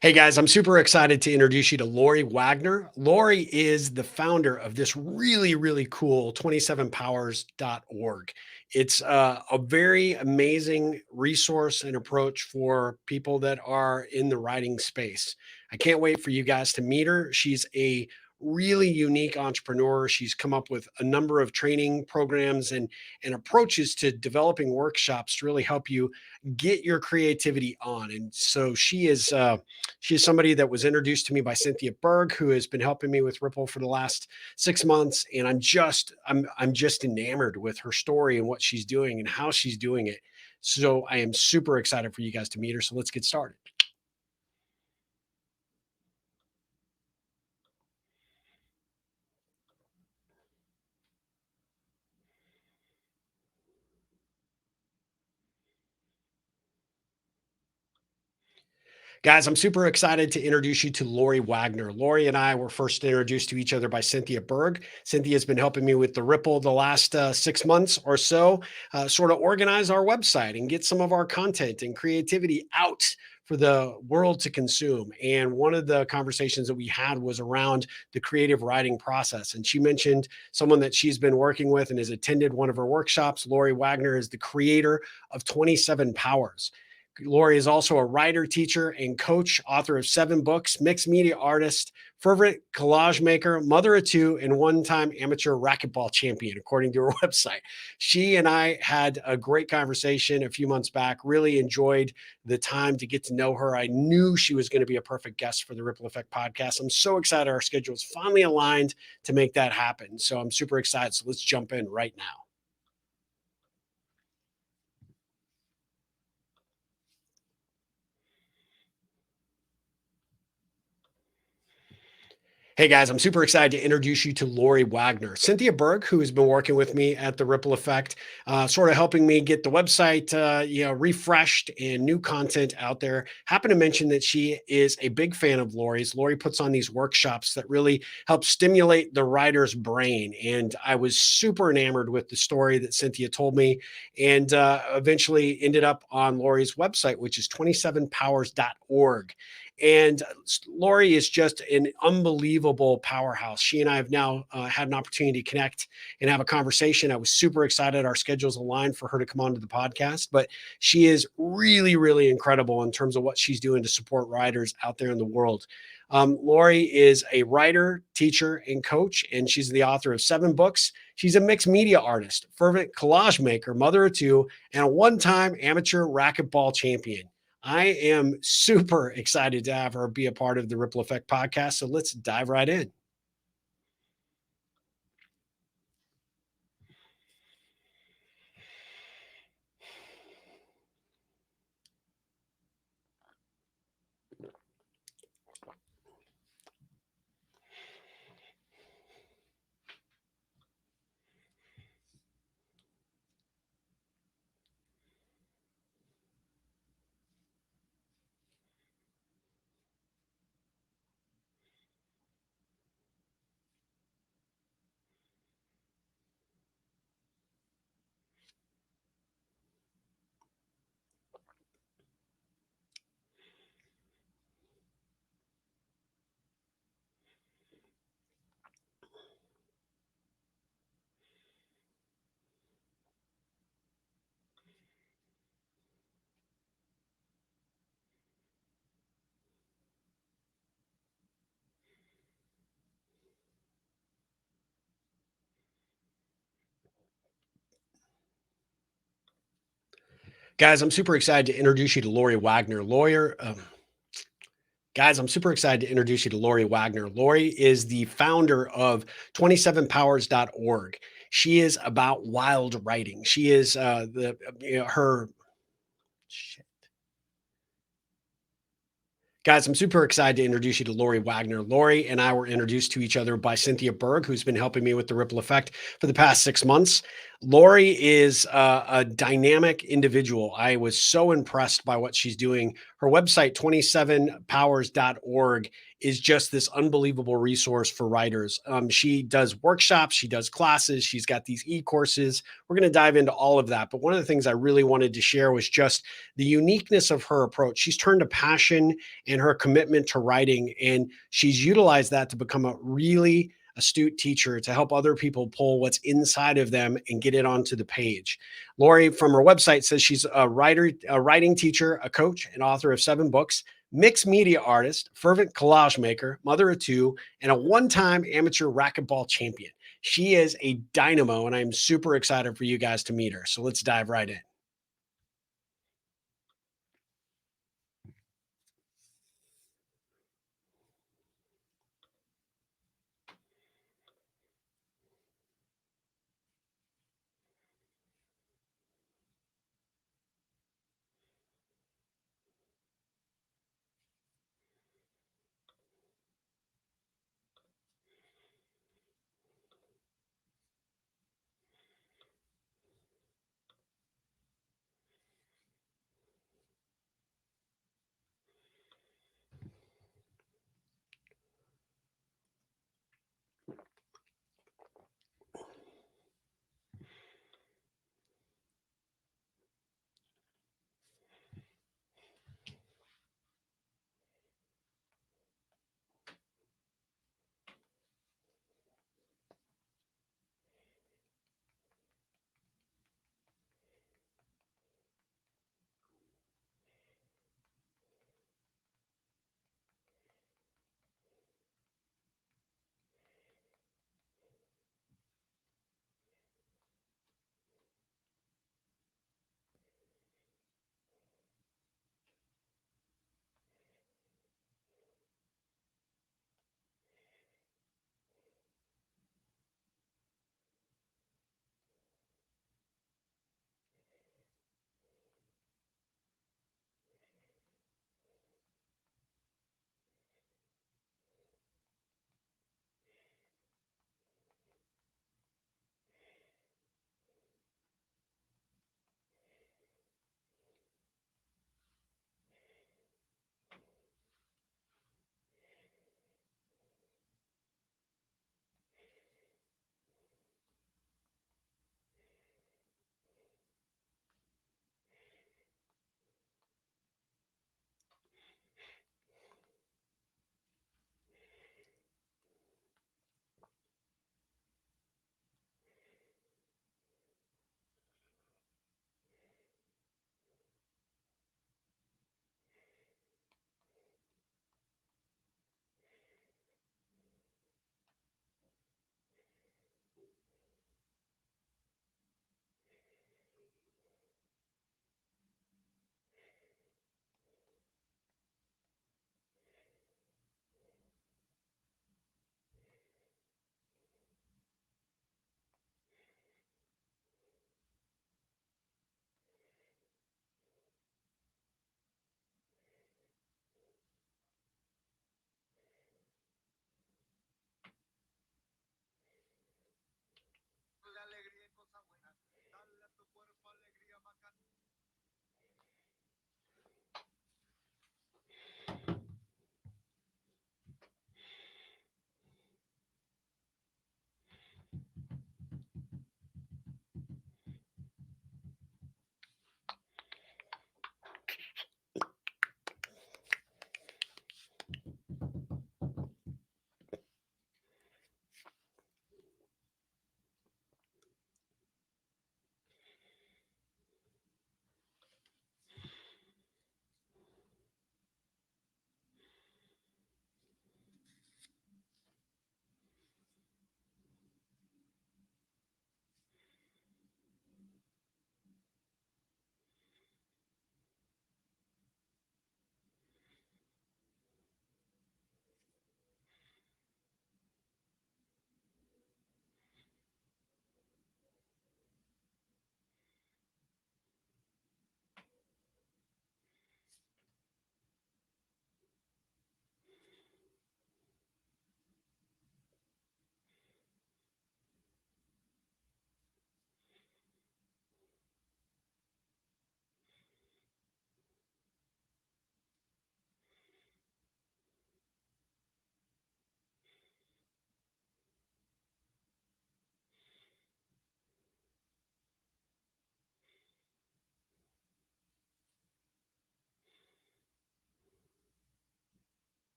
Hey guys, I'm super excited to introduce you to Laurie Wagner. Laurie is the founder of this really cool 27powers.org. It's a very amazing resource and approach for people that are in the writing space. I can't wait for you guys to meet her. She's a really unique entrepreneur. She's come up with a number of training programs and approaches to developing workshops to really help you get your creativity on. And so she's somebody that was introduced to me by Cynthia Berg, who has been helping me with Ripple for the last 6 months. And I'm just enamored with her story and what she's doing and how she's doing it. So I am super excited for you guys to meet her. So let's get started. Guys, I'm super excited to introduce you to Laurie Wagner. Laurie and I were first introduced to each other by Cynthia Berg. Cynthia has been helping me with the Ripple the last 6 months or so, sort of organize our website and get some of our content and creativity out for the world to consume. And one of the conversations that we had was around the creative writing process. And she mentioned someone that she's been working with and has attended one of her workshops. Laurie Wagner is the creator of 27 Powers. Laurie is also a writer, teacher, and coach, author of 7 books, mixed media artist, fervent collage maker, mother of 2, and one-time amateur racquetball champion, according to her website. She and I had a great conversation a few months back, really enjoyed the time to get to know her. I knew she was going to be a perfect guest for the Ripple Effect podcast. I'm so excited our schedules finally aligned to make that happen. So I'm super excited. So let's jump in right now. Hey guys, I'm super excited to introduce you to Laurie Wagner. Cynthia Berg, who has been working with me at the Ripple Effect, sort of helping me get the website, refreshed and new content out there. Happen to mention that she is a big fan of Laurie's. Laurie puts on these workshops that really help stimulate the writer's brain, and I was super enamored with the story that Cynthia told me, and eventually ended up on Laurie's website, which is 27powers.org. And Laurie is just an unbelievable powerhouse. She and I have now had an opportunity to connect and have a conversation. I was super excited. Our schedules aligned for her to come onto the podcast, but she is really incredible in terms of what she's doing to support writers out there in the world. Laurie is a writer, teacher, and coach, and she's the author of 7 books. She's a mixed media artist, fervent collage maker, mother of 2, and a one-time amateur racquetball champion. I am super excited to have her be a part of the Ripple Effect podcast. So let's dive right in. Guys, I'm super excited to introduce you to Laurie Wagner, lawyer. Guys, I'm super excited to introduce you to Laurie Wagner. Laurie is the founder of 27powers.org. She is about wild writing. She is the you know, her Guys, I'm super excited to introduce you to Laurie Wagner. Laurie and I were introduced to each other by Cynthia Berg, who's been helping me with the Ripple Effect for the past 6 months. Laurie is a dynamic individual. I was so impressed by what she's doing. Her website, 27powers.org, is just this unbelievable resource for writers. She does workshops, she does classes, she's got these e-courses. We're going to dive into all of that. But one of the things I really wanted to share was just the uniqueness of her approach. She's turned a passion and her commitment to writing, and she's utilized that to become a really astute teacher to help other people pull what's inside of them and get it onto the page. Laurie, from her website, says she's a writer, a writing teacher, a coach, and author of 7 books, mixed media artist, fervent collage maker, mother of two, and a one-time amateur racquetball champion. She is a dynamo, and I'm super excited for you guys to meet her. So let's dive right in.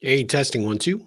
Hey, testing 1, 2.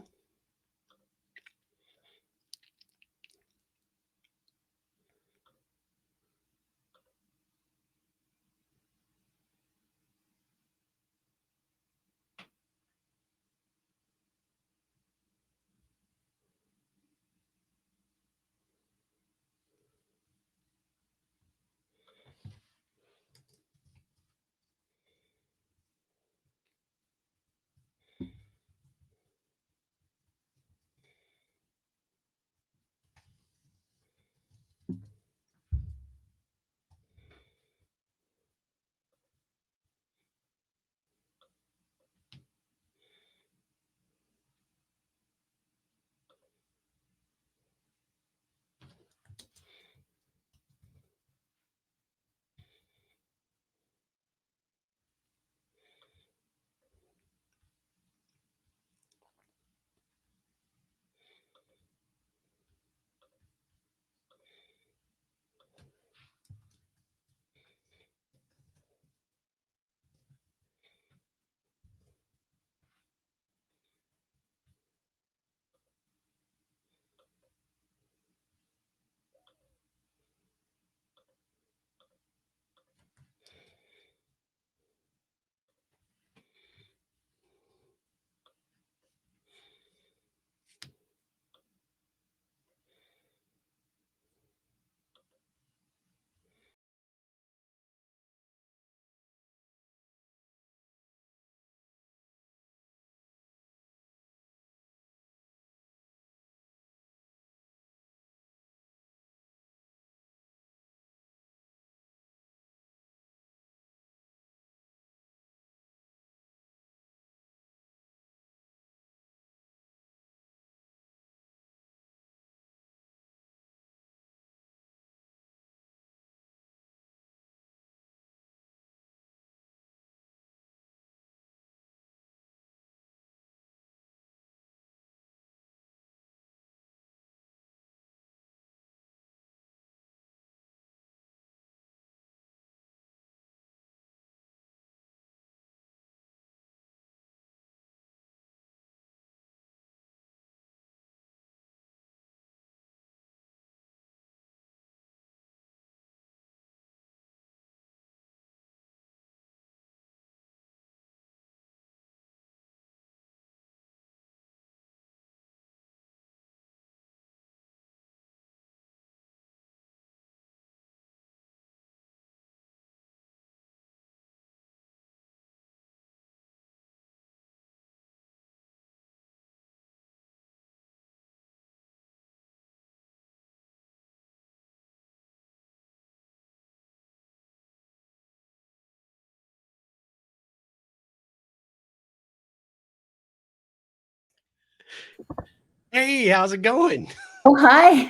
Hey, how's it going? Oh, hi.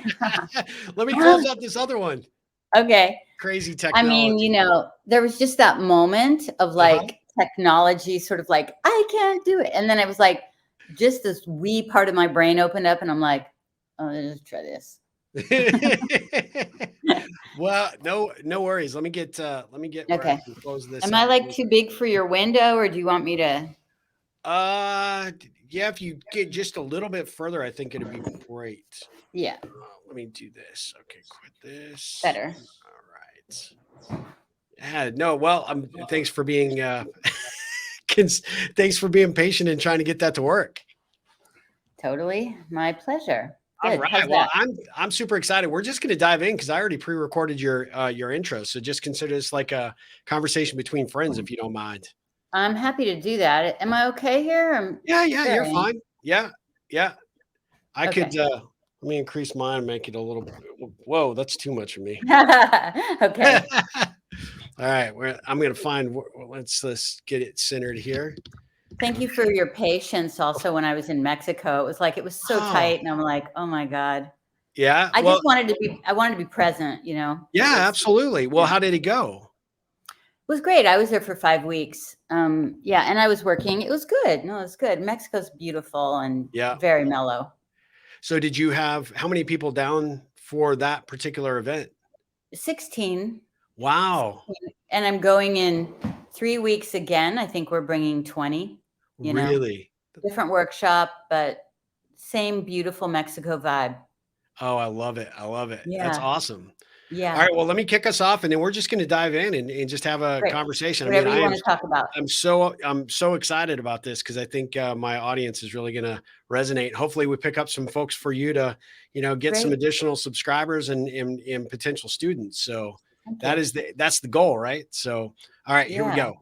Let me close out this other one. Okay. Crazy I mean, technology. there was just that moment of Uh-huh. like technology sort of like, I can't do it. And then I was like, just this wee part of my brain opened up and I'm like, oh, let's try this. Well, no worries. Let me get where I Okay. can close this Am I out. like too big for your window or do you want me to? Yeah, if you get just a little bit further, I think it'd be great. Yeah, Let me do this. Okay, quit this. better. All right. Yeah, no, well, thanks for being thanks for being patient and trying to get that to work. Totally. My pleasure. All Good. right. How's Well, that? I'm super excited. We're just going to dive in because I already pre-recorded your intro. So just consider this like a conversation between friends, if you don't mind. I'm happy to do that. Am I okay here? I'm Yeah, you're very fine. Yeah. I could okay. let me increase mine, make it a little. Whoa, that's too much for me. Okay. All right, I'm going to find. Let's get it centered here. Thank you for your patience also when I was in Mexico. It was like it was so Oh, tight and I'm like, "Oh my god." yeah. I Well, just wanted to be present, you know? It yeah, was absolutely. Well, yeah. how did it go? It was great. I was there for 5 weeks. Yeah, and I was working. It was good. No, it was good. Mexico's beautiful and Yeah. very mellow. So, did you have how many people down for that particular event? 16, Wow. 16, and I'm going in 3 weeks again. I think we're bringing 20, you know? Really? different workshop, but same beautiful Mexico vibe. Oh, I love it. I love it. That's Yeah. awesome. All Yeah. right. Well, let me kick us off, and then we're just going to dive in and just have a Great. conversation. I mean, Whatever you want to talk about. I'm so excited about this because I think my audience is really going to resonate. Hopefully, we pick up some folks for you to, get some Great. additional subscribers and potential students. So Thank you. that's the goal, right? So, all right, here we Yeah. go.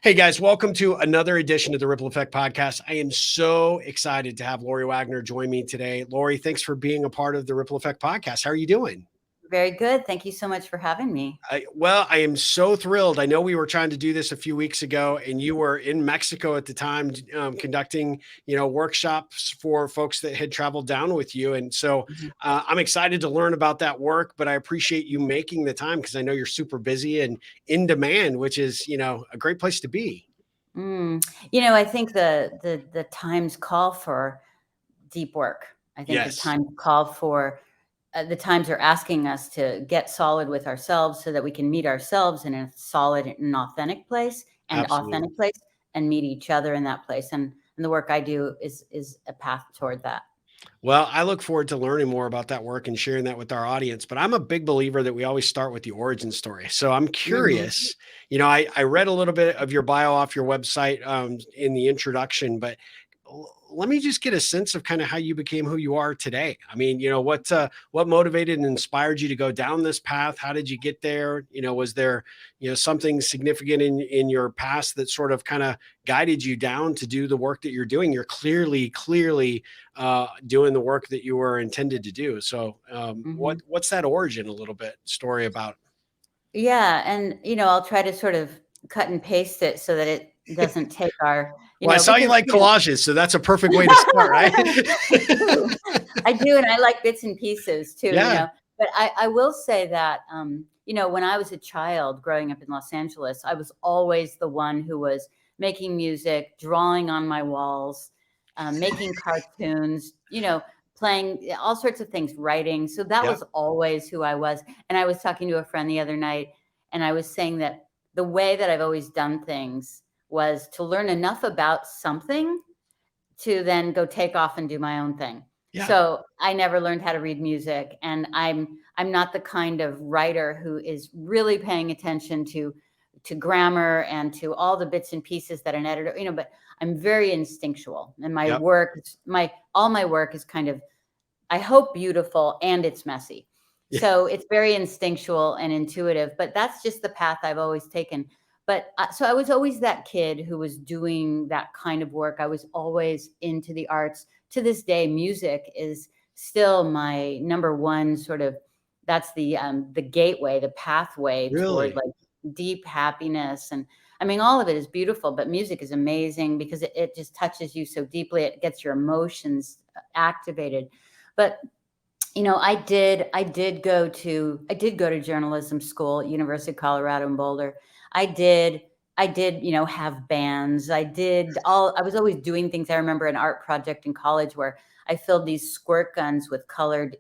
Hey guys, welcome to another edition of the Ripple Effect podcast. I am so excited to have Laurie Wagner join me today. Laurie, thanks for being a part of the Ripple Effect podcast. How are you doing? Very good. Thank you so much for having me. I am so thrilled. I know we were trying to do this a few weeks ago, and you were in Mexico at the time, conducting, workshops for folks that had traveled down with you. And so Mhm. I'm excited to learn about that work. But I appreciate you making the time because I know you're super busy and in demand, which is, a great place to be. I think the times call for deep work. I think Yes, the times are asking us to get solid with ourselves so that we can meet ourselves in a solid and absolutely. authentic place and meet each other in that place. And the work I do is a path toward that. Well, I look forward to learning more about that work and sharing that with our audience. But I'm a big believer that we always start with the origin story. So I'm Mhm. curious, I read a little bit of your bio off your website in the introduction, but let me just get a sense of kind of how you became who you are today. I mean, what motivated and inspired you to go down this path? How did you get there? Was there, something significant in your past that sort of kind of guided you down to do the work that you're doing? You're clearly doing the work that you were intended to do. So, Mhm. what's that origin a little bit story about? Yeah, and I'll try to sort of cut and paste it so that it doesn't take Well, I saw you because like collages, so that's a perfect way to start, right? I do, and I like bits and pieces too, Yeah. But I will say that, when I was a child growing up in Los Angeles, I was always the one who was making music, drawing on my walls, making cartoons, playing all sorts of things, writing. So that Yeah. was always who I was. And I was talking to a friend the other night, and I was saying that the way that I've always done things was to learn enough about something to then go take off and do my own thing. Yeah. So I never learned how to read music, and I'm not the kind of writer who is really paying attention to grammar and to all the bits and pieces that an editor, but I'm very instinctual, and Yep. all my work is kind of, I hope, beautiful, and it's messy. Yeah. So it's very instinctual and intuitive, but that's just the path I've always taken. But so I was always that kid who was doing that kind of work. I was always into the arts. To this day, music is still my number one sort of, that's the gateway, the pathway toward Really? like deep happiness. And I mean, all of it is beautiful, but music is amazing because it just touches you so deeply. It gets your emotions activated. But I did go to journalism school at University of Colorado in Boulder. I did have bands. I was always doing things. I remember an art project in college where I filled these squirt guns with colored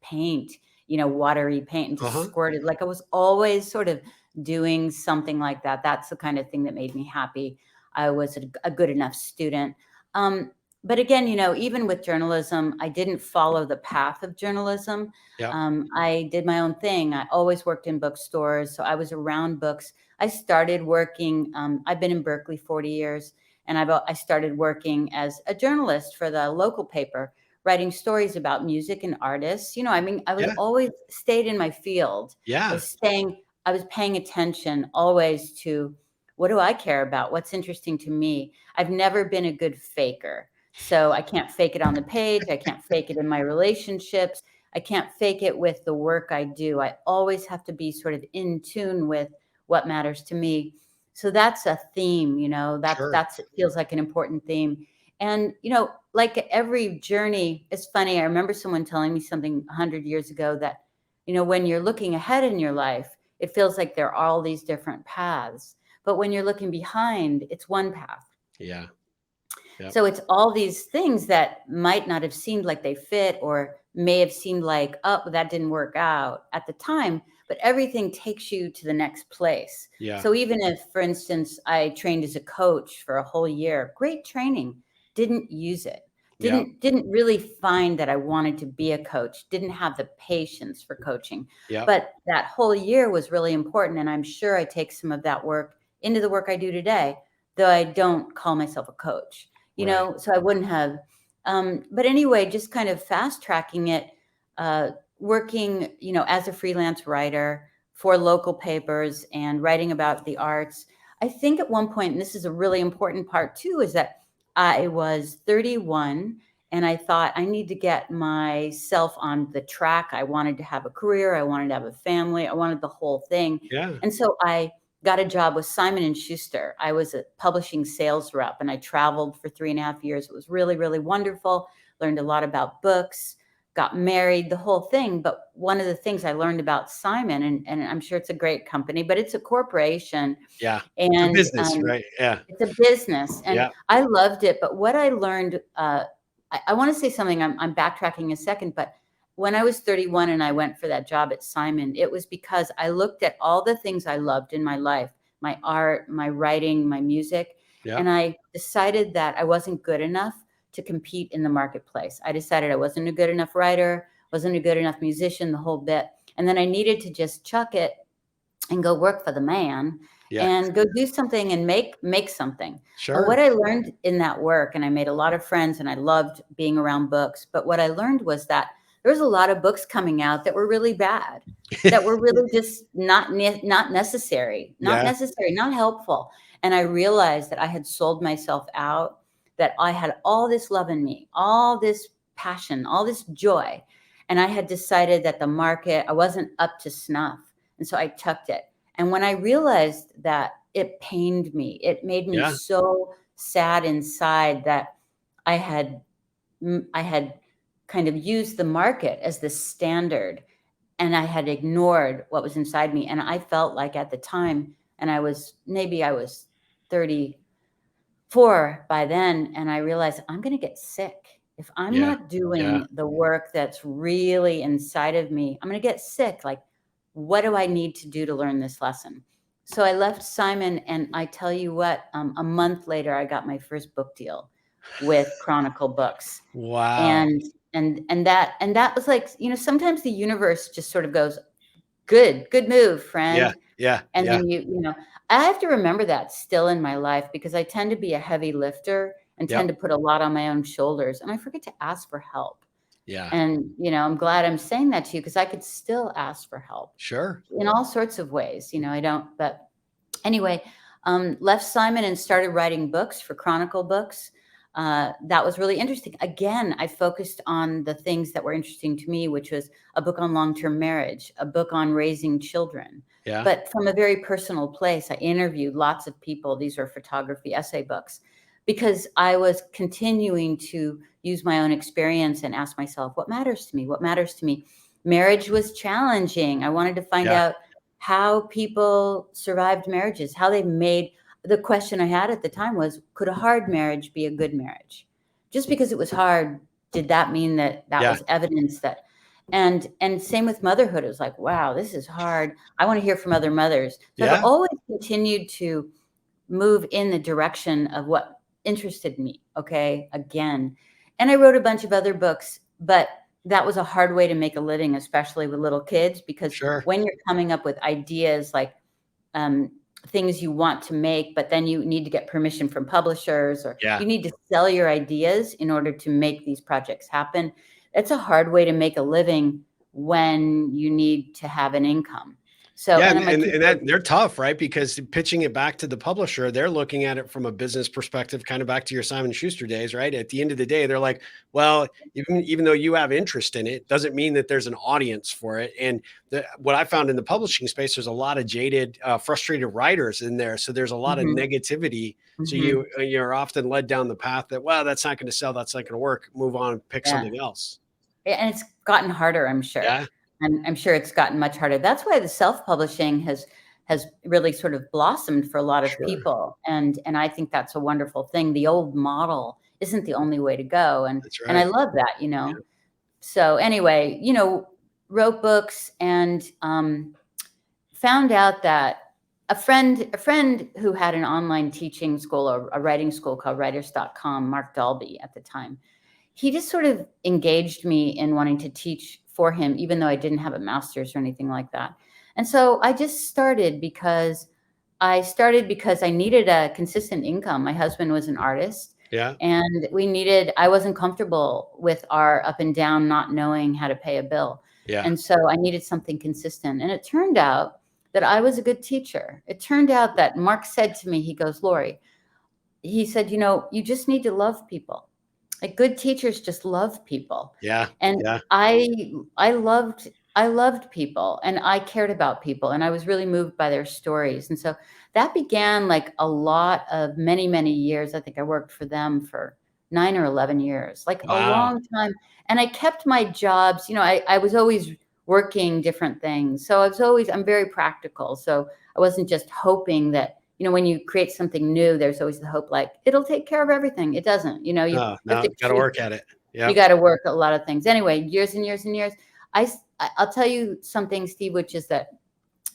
paint, watery paint, and just Uh-huh. squirted. Like, I was always sort of doing something like that. That's the kind of thing that made me happy. I was a good enough student. Um, but again, even with journalism, I didn't follow the path of journalism. Yeah. I did my own thing. I always worked in bookstores, so I was around books. I started working. I've been in Berkeley 40 years, and I started working as a journalist for the local paper, writing stories about music and artists. I mean, I was Yeah. always stayed in my field. I Yeah. was staying. I was paying attention always to, what do I care about? What's interesting to me? I've never been a good faker. So I can't fake it on the page. I can't fake it in my relationships. I can't fake it with the work I do. I always have to be sort of in tune with what matters to me. So that's a theme, Sure. that's it feels like an important theme. And like every journey, it's funny. I remember someone telling me something 100 years ago that, when you're looking ahead in your life, it feels like there are all these different paths. But when you're looking behind, it's one path. Yeah. Yep. So it's all these things that might not have seemed like they fit, or may have seemed like, oh, that didn't work out at the time. but everything takes you to the next place. Yeah. So even if, for instance, I trained as a coach for a whole year, great training, didn't use it, Yeah. didn't really find that I wanted to be a coach, didn't have the patience for coaching. Yeah. But that whole year was really important. And I'm sure I take some of that work into the work I do today, though I don't call myself a coach, Right. so I wouldn't have. But anyway, just kind of fast tracking it, working, as a freelance writer for local papers and writing about the arts. I think at one point, and this is a really important part too, is that I was 31 and I thought I need to get myself on the track. I wanted to have a career. I wanted to have a family. I wanted the whole thing. Yeah. And so I got a job with Simon and Schuster. I was a publishing sales rep and I traveled for 3.5 years. It was really, really wonderful. Learned a lot about books, got married, the whole thing. But one of the things I learned about Simon, and I'm sure it's a great company, but it's a corporation. Yeah. It's a And business, right? Yeah. it's a business, and Yeah. I loved it. But what I learned, I want to say something. I'm backtracking a second, but when I was 31 and I went for that job at Simon, it was because I looked at all the things I loved in my life, my art, my writing, my music, Yeah. and I decided that I wasn't good enough to compete in the marketplace. I decided I wasn't a good enough writer, wasn't a good enough musician, the whole bit. And then I needed to just chuck it and go work for the man Yeah. and go do something and make something. And Sure. what I learned in that work, and I made a lot of friends and I loved being around books, but what I learned was that there was a lot of books coming out that were really bad, that were really just not necessary, Yeah. not helpful. And I realized that I had sold myself out, that I had all this love in me, all this passion, all this joy. And I had decided that the market, I wasn't up to snuff. And so I chucked it. And when I realized that, it pained me. It made me Yeah. so sad inside that I had kind of used the market as the standard, and I had ignored what was inside me. And I felt like at the time, and I was 34 by then, and I realized I'm going to get sick if I'm Yeah. not Yeah. doing the work that's really inside of me. I'm going to get sick. Like, what do I need to do to learn this lesson? So I left Simon, and I tell you what, a month later, I got my first book deal with Chronicle Books, Wow. and that was like, sometimes the universe just sort of goes, good move, Yeah. friend. Yeah. And Yeah. then I have to remember that still in my life, because I tend to be a heavy lifter and Yep. tend to put a lot on my own shoulders, and I forget to ask for help. Yeah. And, I'm glad I'm saying that to you, because I could still ask for help Sure. in all sorts of ways. I don't, but anyway, left Simon and started writing books for Chronicle Books. That was really interesting. Again, I focused on the things that were interesting to me, which was a book on long-term marriage, a book on raising children, Yeah. but from a very personal place. I interviewed lots of people. These are photography essay books, because I was continuing to use my own experience and ask myself, what matters to me? What matters to me? Marriage was challenging. I wanted to find Yeah. out how people survived marriages, how they made. The question I had at the time was, could a hard marriage be a good marriage? Just because it was hard, did that mean that Yeah. was evidence that? And same with motherhood. It was like, wow, this is hard. I want to hear from other mothers. So I've Yeah. always continued to move in the direction of what interested me. Okay. Again. And I wrote a bunch of other books, but that was a hard way to make a living, especially with little kids, because Sure. when you're coming up with ideas like things you want to make, but then you need to get permission from publishers, or Yeah. you need to sell your ideas in order to make these projects happen. It's a hard way to make a living when you need to have an income. So, Yeah, and and then my and kids and are, that they're tough, right? Because pitching it back to the publisher, they're looking at it from a business perspective, kind of back to your Simon Schuster days, right? At the end of the day, they're like, well, even though you have interest in it, doesn't mean that there's an audience for it. And what I found in the publishing space, there's a lot of jaded, frustrated writers in there. So there's a lot of Mhm, negativity. So mhm. you're often led down the path that, well, that's not going to sell, that's not going to work. Move on, pick Yeah. something else. And it's gotten harder, I'm sure. Yeah, I'm sure it's gotten much harder. That's why the self-publishing has really sort of blossomed for a lot of sure. people. And I think that's a wonderful thing. The old model isn't the only way to go. That's And I right. love that, Yeah. So anyway, wrote books, and found out that a friend who had an online teaching school or a writing school called writers.com, Mark Dalby at the time, he just sort of engaged me in wanting to teach for him, even though I didn't have a master's or anything like that. And so I just started because I needed a consistent income. My husband was an artist. Yeah. And I wasn't comfortable with our up and down, not knowing how to pay a bill. Yeah. And so I needed something consistent. And it turned out that I was a good teacher. It turned out that Mark said to me, he goes, Laurie, he said, you just need to love people. Like good teachers just love people. Yeah. And Yeah. I loved people, and I cared about people, and I was really moved by their stories. And so that began like a lot of many, many years. I think I worked for them for 9 or 11 years, like a Wow. long time. And I kept my jobs, I was always working different things. So I'm very practical. So I wasn't just hoping that, when you create something new, there's always the hope like it'll take care of everything. It doesn't, you No, have to got to work at it. Yeah. You got to work a lot of things. Anyway, years and years and years. I'll tell you something, Steve, which is that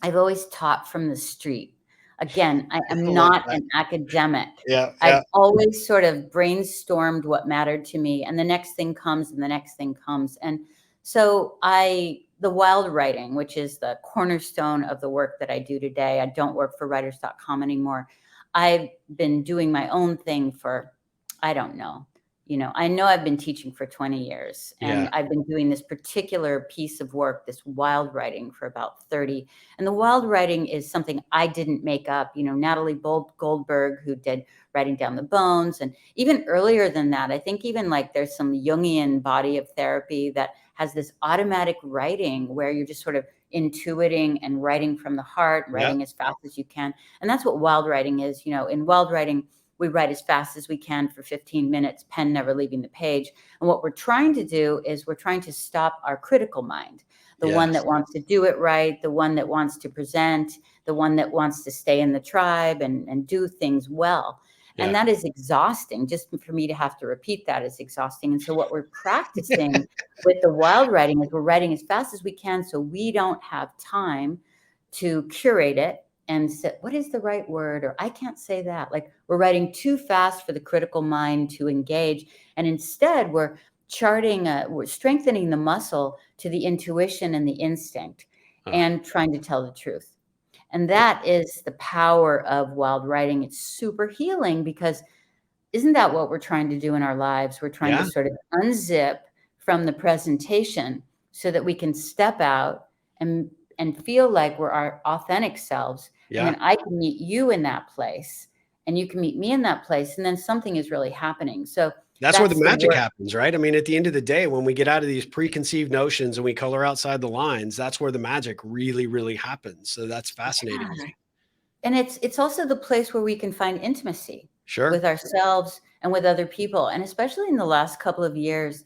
I've always taught from the street. Again, I am not an academic. Yeah. I've always sort of brainstormed what mattered to me, and the next thing comes and the next thing comes. And so the wild writing, which is the cornerstone of the work that I do today, I don't work for writers.com anymore. I've been doing my own thing for, I don't know. I know I've been teaching for 20 years, and I've been doing this particular piece of work, this wild writing, for about 30. And the wild writing is something I didn't make up. Natalie Goldberg, who did Writing Down the Bones. And even earlier than that, I think even like there's some Jungian body of therapy that has this automatic writing where you're just sort of intuiting and writing from the heart, writing as fast as you can. And that's what wild writing is. In wild writing, we write as fast as we can for 15 minutes, pen never leaving the page. And what we're trying to do is we're trying to stop our critical mind, the one that wants to do it right, the one that wants to present, the one that wants to stay in the tribe and do things well. And that is exhausting. Just for me to have to repeat that is exhausting. And so what we're practicing with the wild writing is we're writing as fast as we can so we don't have time to curate it and say, what is the right word? Or I can't say that. Like we're writing too fast for the critical mind to engage. And instead we're we're strengthening the muscle to the intuition and the instinct and trying to tell the truth. And that is the power of wild writing. It's super healing because isn't that what we're trying to do in our lives? We're trying to sort of unzip from the presentation so that we can step out and feel like we're our authentic selves. And then I can meet you in that place and you can meet me in that place. And then something is really happening. So that's where the magic happens, right? I mean, at the end of the day, when we get out of these preconceived notions and we color outside the lines, that's where the magic really, really happens. So that's fascinating. Yeah. And it's also the place where we can find intimacy with ourselves and with other people. And especially in the last couple of years,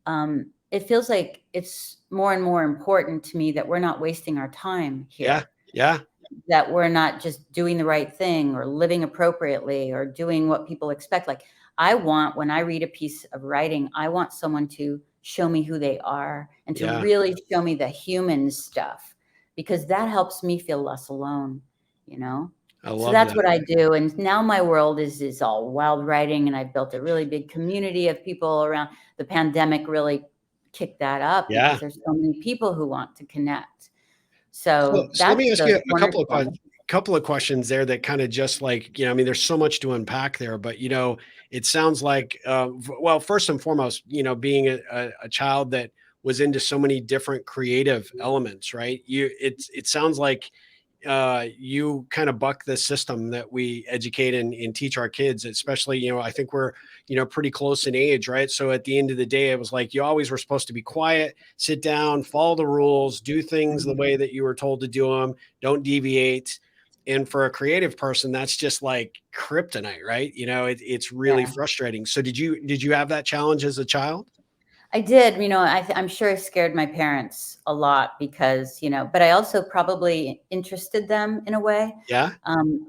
it feels like it's more and more important to me that we're not wasting our time here. Yeah. That we're not just doing the right thing or living appropriately or doing what people expect. Like when I read a piece of writing, I want someone to show me who they are and to really show me the human stuff, because that helps me feel less alone, So that's what I do. And now my world is all wild writing, and I've built a really big community of people around. The pandemic really kicked that up because there's so many people who want to connect. So let me ask you a couple of questions there that kind of just like, I mean, there's so much to unpack there, but, it sounds like, well, first and foremost, being a child that was into so many different creative elements, right? It sounds like you kind of buck the system that we educate and teach our kids, especially, I think we're, pretty close in age, right? So at the end of the day, it was like, you always were supposed to be quiet, sit down, follow the rules, do things the way that you were told to do them, don't deviate. And for a creative person, that's just like kryptonite, right? It's really frustrating. So did you have that challenge as a child? I did, I'm sure I scared my parents a lot because, but I also probably interested them in a way. Yeah.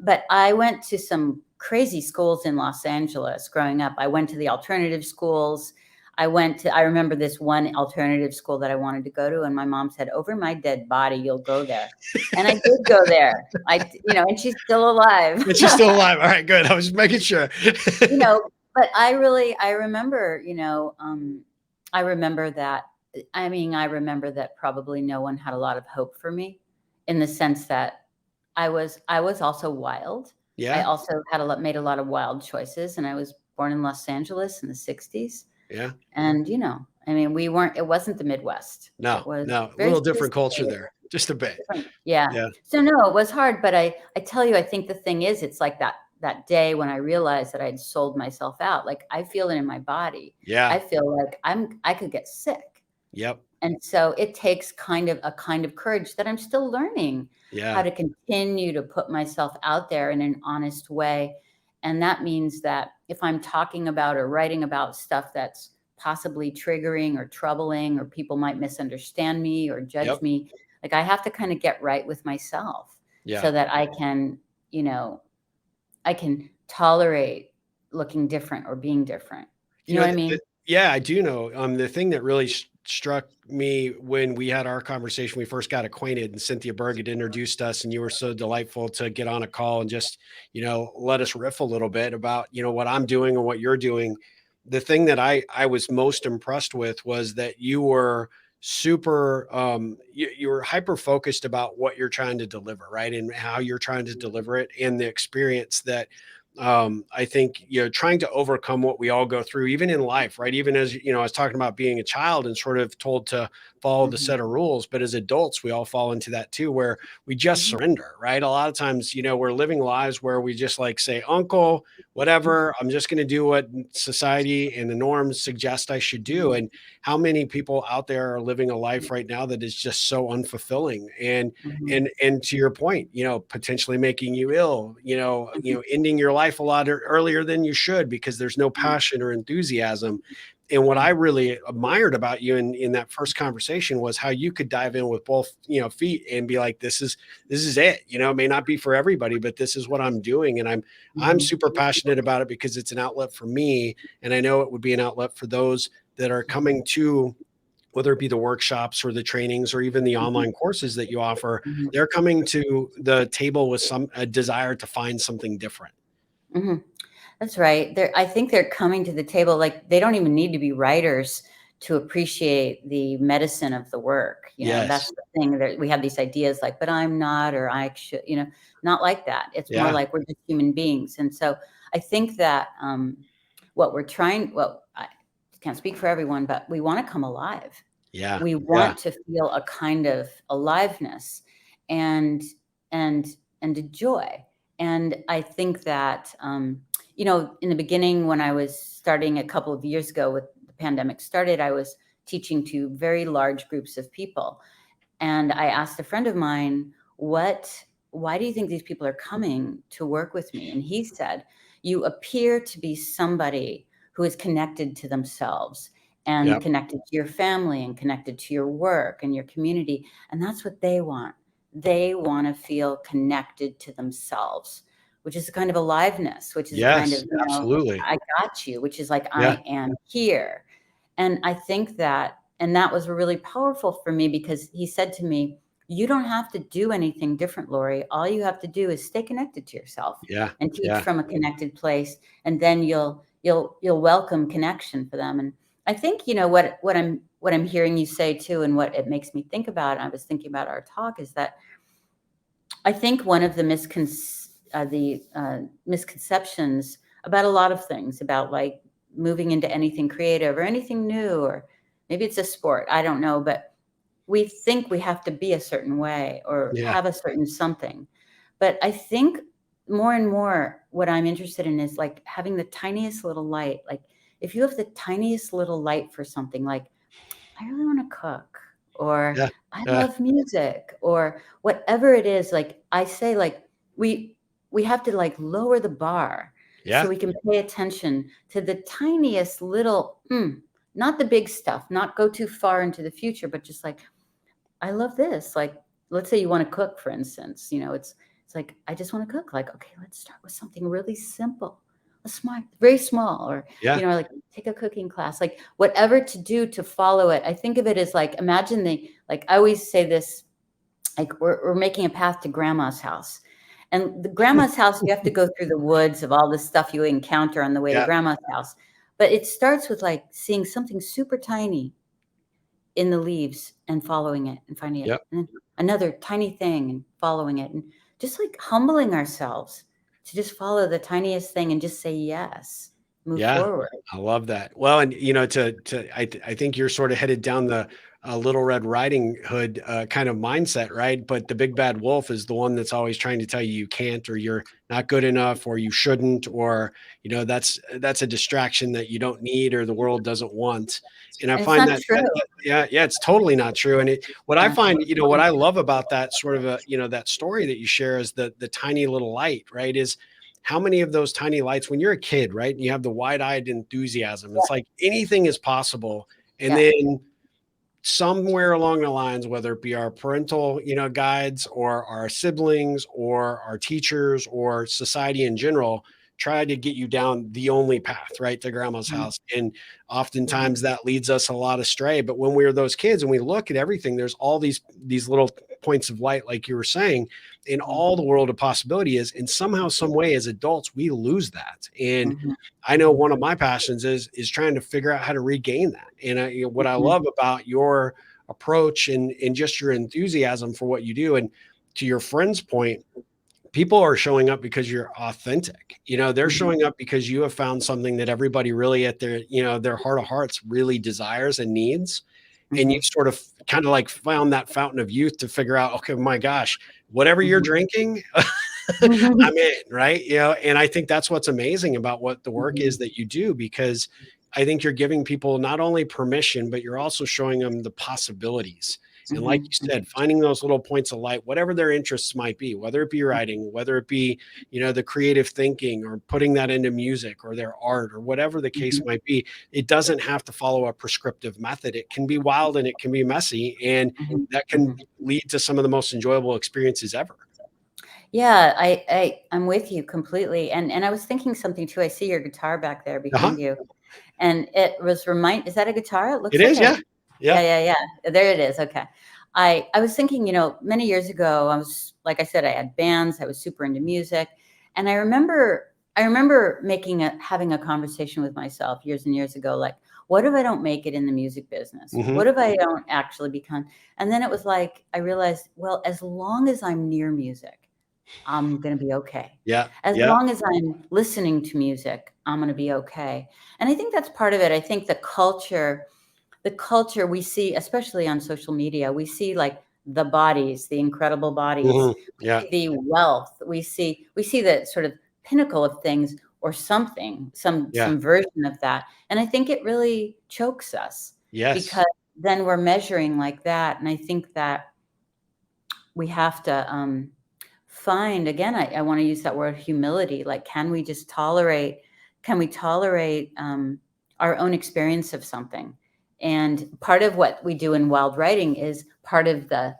But I went to some crazy schools in Los Angeles growing up. I went to the alternative schools. I remember this one alternative school that I wanted to go to, and my mom said, "Over my dead body, you'll go there." And I did go there. And she's still alive. And she's still alive. All right, good. I was making sure. But I remember, I remember that. I remember that probably no one had a lot of hope for me, in the sense that I was also wild. I Yeah. also made a lot of wild choices, and I was born in Los Angeles in the 60s. Yeah. And, it wasn't the Midwest. No, It was no, a very little different culture sophisticated. there, just a bit. Different. Yeah. Yeah. So no, it was hard, but I tell you, I think the thing is, it's like that day when I realized that I'd sold myself out. Like, I feel it in my body. Yeah. I feel like I could get sick. Yep. And so it takes kind of courage that I'm still learning how Yeah. to continue to put myself out there in an honest way. And that means that if I'm talking about or writing about stuff that's possibly triggering or troubling, or people might misunderstand me or judge Yep. me, like, I have to kind of get right with myself Yeah. so that you know, I can tolerate looking different or being different. You know what I mean? Yeah, I do know. The thing that really struck me when we had our conversation, we first got acquainted, and Cynthia Berg had introduced us, and you were so delightful to get on a call and just, let us riff a little bit about, what I'm doing and what you're doing. The thing that I was most impressed with was that you were super, you were hyper focused about what you're trying to deliver, right? And how you're trying to deliver it, and the experience that I think, trying to overcome what we all go through, even in life, right? Even as, I was talking about being a child and sort of told to follow the Mhm. set of rules, but as adults, we all fall into that too, where we just Mhm. surrender, right? A lot of times, we're living lives where we just like say, uncle, whatever, I'm just going to do what society and the norms suggest I should do. Mhm. And how many people out there are living a life right now that is just so unfulfilling, Mhm. and to your point, potentially making you ill, Mhm. ending your life a lot earlier than you should, because there's no Mhm. passion or enthusiasm. And what I really admired about you in that first conversation was how you could dive in with both, feet, and be like, this is it. It may not be for everybody, but this is what I'm doing. And I'm Mhm. super passionate about it because it's an outlet for me. And I know it would be an outlet for those that are coming to, whether it be the workshops or the trainings or even the Mhm. online courses that you offer. Mhm. They're coming to the table with a desire to find something different. Mhm. That's right. I think they're coming to the table, like, they don't even need to be writers to appreciate the medicine of the work. That's Yes. the thing, that we have these ideas like, but I'm not, or I should, not like that. It's more Yeah. like we're just human beings. And so I think that I can't speak for everyone, but we want to come alive. Yeah. We Yeah. want to feel a kind of aliveness, and and and a joy. And I think that in the beginning, when I was starting a couple of years ago, with the pandemic started, I was teaching to very large groups of people. And I asked a friend of mine, why do you think these people are coming to work with me? And he said, you appear to be somebody who is connected to themselves, and Yep. connected to your family, and connected to your work and your community. And that's what they want. They want to feel connected to themselves, which is a kind of aliveness, which is a kind of, Yes. Absolutely. I got you, which is like, Yeah. I am here. And I think that was really powerful for me, because he said to me, you don't have to do anything different, Laurie. All you have to do is stay connected to yourself Yeah. and teach Yeah. from a connected place. And then you'll welcome connection for them. And I think, what I'm hearing you say too, and what it makes me think about, and I was thinking about our talk, is that I think one of the misconceptions about a lot of things, about like moving into anything creative or anything new, or maybe it's a sport, I don't know, but we think we have to be a certain way or Yeah. have a certain something. But I think more and more what I'm interested in is like having the tiniest little light. Like, if you have the tiniest little light for something, like, I really want to cook, or Yeah. I Yeah. love music, or whatever it is. Like, I say, like, we have to like lower the bar so Yeah. we can pay attention to the tiniest little, not the big stuff, not go too far into the future, but just like, I love this. Like, let's say you want to cook, for instance, it's like, I just want to cook. Like, okay, let's start with something really simple. very small, or, Yeah. like take a cooking class, like whatever to do to follow it. I think of it as like, imagine like I always say this, like we're making a path to grandma's house. And the grandma's house, you have to go through the woods of all the stuff you encounter on the way to Yeah. grandma's house. But it starts with like seeing something super tiny in the leaves and following it and finding it. Yep. And then another tiny thing and following it. And just like humbling ourselves to just follow the tiniest thing and just say yes, move Yeah. forward. I love that. Well, and I think you're sort of headed down the Little Red Riding Hood kind of mindset, right? But the big bad wolf is the one that's always trying to tell you can't, or you're not good enough, or you shouldn't, or that's a distraction that you don't need, or the world doesn't want. And I And it's find not that, true. yeah, it's totally not true. And what I Yeah. find, what I love about that sort of that story that you share is the tiny little light, right? Is how many of those tiny lights when you're a kid, right? And you have the wide-eyed enthusiasm. It's like anything is possible. And Yeah. then somewhere along the lines, whether it be our parental, guides, or our siblings or our teachers or society in general, try to get you down the only path, right, to grandma's Mhm. house. And oftentimes that leads us a lot astray. But when we were those kids and we look at everything, there's all these little points of light, like you were saying, in all the world of possibility is, and somehow, some way, as adults, we lose that. And Mhm. I know one of my passions is trying to figure out how to regain that. And what I Mhm. love about your approach and just your enthusiasm for what you do, and to your friend's point, people are showing up because you're authentic. They're Mhm. showing up because you have found something that everybody really at their heart of hearts really desires and needs. And you Mhm. sort of kind of like found that fountain of youth to figure out, okay, my gosh, whatever you're Mhm. drinking, Mhm. I'm in, right? And I think that's what's amazing about what the work is Mhm. that you do, because I think you're giving people not only permission, but you're also showing them the possibilities. And like you Mhm. said, finding those little points of light, whatever their interests might be, whether it be writing, whether it be, the creative thinking, or putting that into music or their art, or whatever the case Mhm. might be. It doesn't have to follow a prescriptive method. It can be wild and it can be messy. And Mhm. that can Mhm. lead to some of the most enjoyable experiences ever. Yeah, I'm with you completely. And I was thinking something too. I see your guitar back there Uh-huh. behind you. And it was is that a guitar? It It looks like is. a Yeah. Yeah, Yeah. yeah, yeah. There it is. Okay. I was thinking, many years ago, I was like I said, I had bands, I was super into music. And I remember having a conversation with myself years and years ago, like, what if I don't make it in the music business? Mhm. What if I don't actually become? And then it was like I realized, well, as long as I'm near music, I'm going to be okay. Yeah, As yeah, long as I'm listening to music, I'm going to be okay. And I think that's part of it. I think the culture we see, especially on social media, we see like the bodies, the incredible bodies, mhm, yeah, the wealth, we see the sort of pinnacle of things, or something, some yeah, some version of that. And I think it really chokes us, yes, because then we're measuring like that. And I think that we have to find, again, I want to use that word humility. Like, can we tolerate our own experience of something? And part of what we do in wild writing is part of the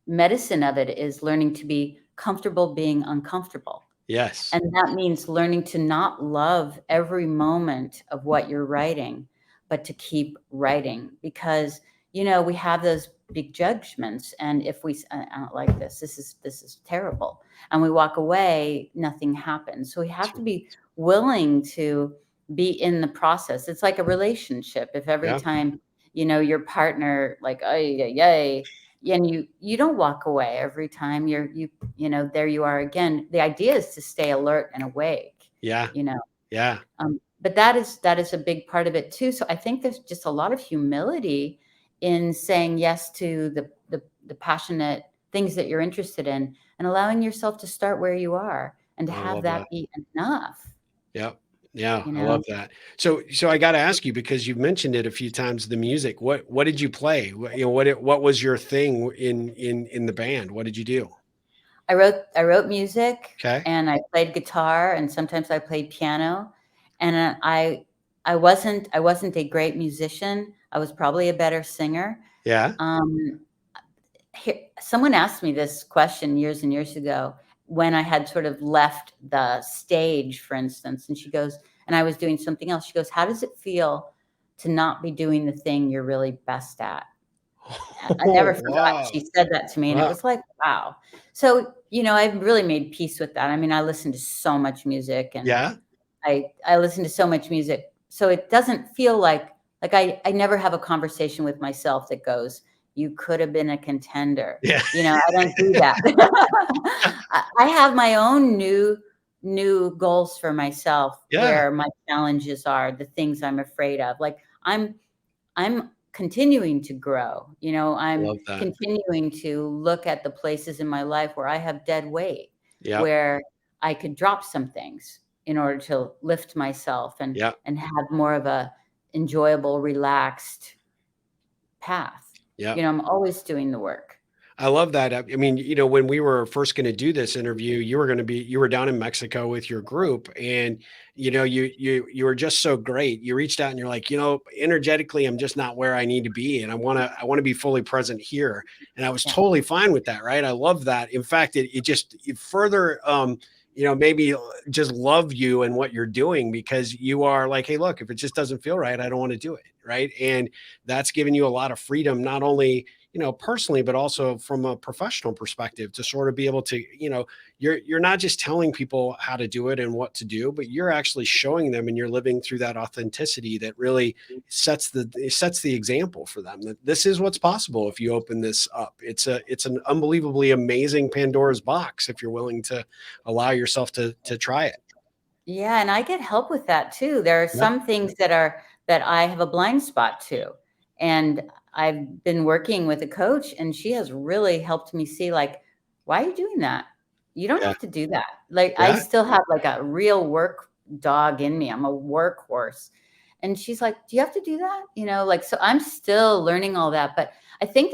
medicine of it is learning to be comfortable being uncomfortable. yes, And that means learning to not love every moment of what you're writing, but to keep writing, because we have those big judgments. And if I don't like this, this is terrible, and we walk away, nothing happens. So we have to be willing to be in the process. It's like a relationship. If every yeah, time your partner, like, ay, ay, ay, and you don't walk away every time, there you are again. The idea is to stay alert and awake, yeah, you know. yeah, But that is a big part of it too. So I think there's just a lot of humility in saying yes to the passionate things that you're interested in, and allowing yourself to start where you are and to I have love that that. be enough, Yep. Yeah, you I love know. that. So I gotta ask you, because you've mentioned it a few times, the music. What did you play? What was your thing in the band? What did you do? I wrote music, Okay. and I played guitar, and sometimes I played piano. And I wasn't a great musician. I was probably a better singer. Yeah. Um, Someone asked me this question years and years ago, when I had sort of left the stage, for instance, and she goes, and I was doing something else. She goes, how does it feel to not be doing the thing you're really best at? I never Oh, forgot wow. she said that to me, and it Wow. was like, wow. So, I've really made peace with that. I mean, I listen to so much music, and Yeah. I listen to so much music, so it doesn't feel like I never have a conversation with myself that goes, "You could have been a contender." Yeah. I don't do that. I have my own new goals for myself Yeah. where my challenges are, the things I'm afraid of. Like, I'm continuing to grow. I'm Love that. continuing to look at the places in my life where I have dead weight, Yep. where I could drop some things in order to lift myself and Yep. have more of a enjoyable, relaxed path. Yep. I'm always doing the work. I love that. I mean, when we were first going to do this interview, you were down in Mexico with your group, and you were just so great. You reached out and you're like, energetically, I'm just not where I need to be, and I want to be fully present here. And I was Yeah. totally fine with that, right? I love that. In fact, it further, maybe just love you and what you're doing, because you are like, hey, look, if it just doesn't feel right, I don't want to do it, right? And that's given you a lot of freedom, not only personally, but also from a professional perspective, to sort of be able to, you're not just telling people how to do it and what to do, but you're actually showing them, and you're living through that authenticity that really sets the example for them, that this is what's possible if you open this up. It's an unbelievably amazing Pandora's box if you're willing to allow yourself to try it. Yeah, and I get help with that too. There are Yeah. some things that I have a blind spot to. And I've been working with a coach, and she has really helped me see, like, why are you doing that? You don't Yeah. have to do that. Like, I Yeah. still have like a real work dog in me. I'm a workhorse. And she's like, do you have to do that? Like, so I'm still learning all that. But I think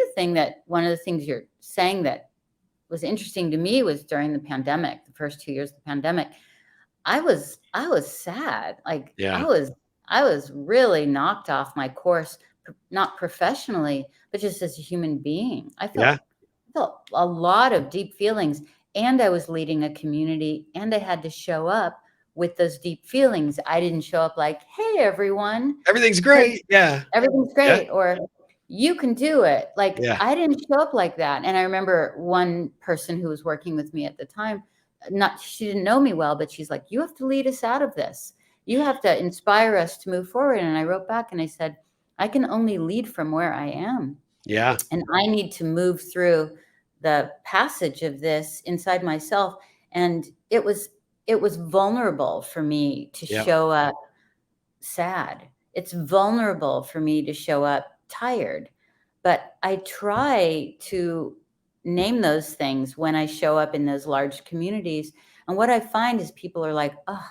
one of the things you're saying that was interesting to me was during the pandemic, the first 2 years of the pandemic, I was sad. Like, Yeah. I was really knocked off my course, not professionally, but just as a human being. I Yeah. felt a lot of deep feelings, and I was leading a community, and I had to show up with those deep feelings. I didn't show up like, "Hey everyone, Everything's hey, great. Yeah. everything's Yeah. great," or "You can do it." Like, Yeah. I didn't show up like that. And I remember one person who was working with me at the time, she didn't know me well, but she's like, "You have to lead us out of this. You have to inspire us to move forward." And I wrote back and I said, "I can only lead from where I am. Yeah. And I need to move through the passage of this inside myself." And it was vulnerable for me to Yeah. show up sad. It's vulnerable for me to show up tired. But I try to name those things when I show up in those large communities. And what I find is people are like, "Oh,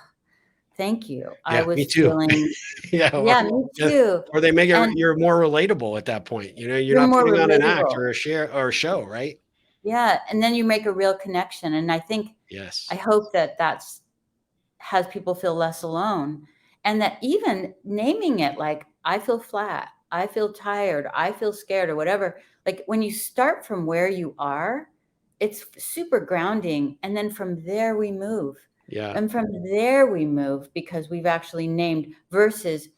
thank you. I Yeah. Me was too. feeling." Yeah, Yeah, me yeah, too. or they make it And you're more relatable at that point, you're you're not more putting on an act relatable. or a share or a show, right? Yeah. And then you make a real connection. And I Yes. hope that has people feel less alone. And that even naming it, like, I feel flat, I feel tired, I feel scared, or whatever. Like, when you start from where you are, it's super grounding. And then from there we move. Yeah. And from there we move because we've actually named, versus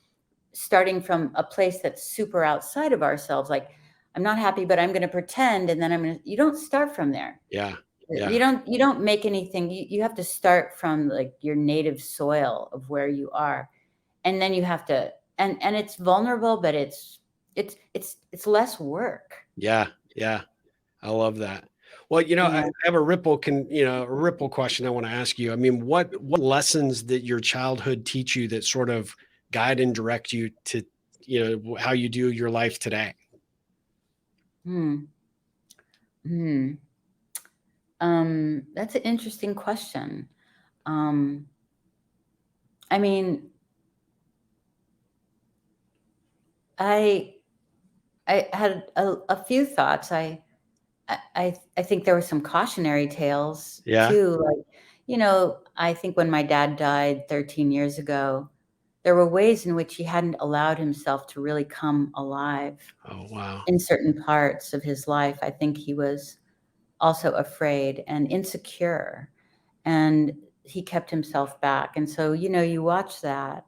starting from a place that's super outside of ourselves. Like, I'm not happy, but I'm going to pretend. And then you don't start from there. Yeah. You Yeah. don't make anything. You have to start from, like, your native soil of where you are. And then you have to, and it's vulnerable, but it's less work. Yeah. Yeah. I love that. Well, I Yeah. have a ripple question I wanna ask you. I mean, what lessons did your childhood teach you that sort of guide and direct you to, how you do your life today? Hmm. Hmm. That's an interesting question. Um, I mean, I I had a few thoughts. I think there were some cautionary tales Yeah? too. Like, I think when my dad died 13 years ago, there were ways in which he hadn't allowed himself to really come alive Oh, wow. in certain parts of his life. I think he was also afraid and insecure. and he kept himself back. And so, you watch that,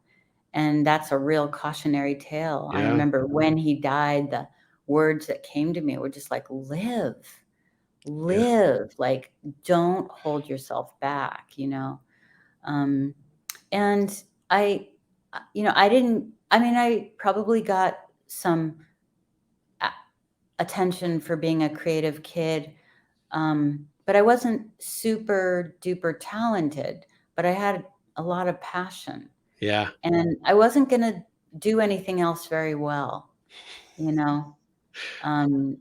and that's a real cautionary tale. I Yeah. remember when he died, the words that came to me were just like, Yeah. live, like, don't hold yourself back, Um, and I, I probably got some a- attention for being a creative kid. But I wasn't super duper talented, but I had a lot of passion, Yeah. and I wasn't going to do anything else very well, you know? Um,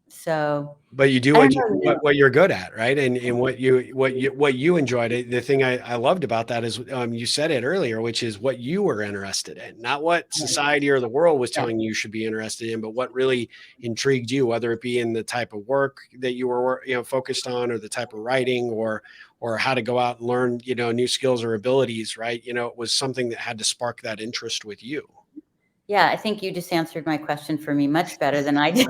so But you do I don't what know. what you're good at, right? And what you enjoyed. The thing I loved about that is you said it earlier, which is what you were interested in, not what society or the world was Yeah. telling you should be interested in, but what really intrigued you, whether it be in the type of work that you were focused on, or the type of writing, or how to go out and learn new skills or abilities, right? It was something that had to spark that interest with you. Yeah, I think you just answered my question for me much better than I did.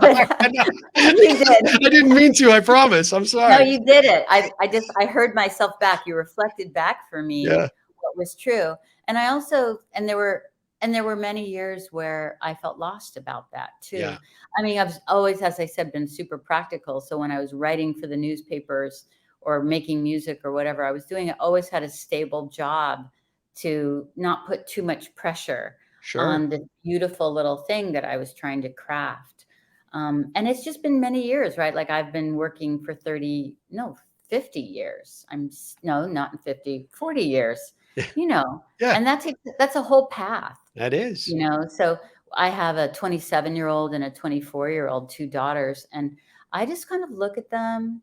You did. I didn't mean to. I promise. I'm No, sorry. you did it. I heard myself back. You reflected back for me Yeah. what was true. And I also, and there were many years where I felt lost about that Yeah. too. I mean, I've always, as I said, been super practical. So when I was writing for the newspapers or making music or whatever I was doing, I always had a stable job to not put too much pressure Sure. on the beautiful little thing that I was trying to craft. And it's just been many years, right? Like I've been working for 50 years. No, not in 50, 40 years, Yeah. and that's a whole path, That is. So I have a 27-year-old and a 24-year-old, two daughters, and I just kind of look at them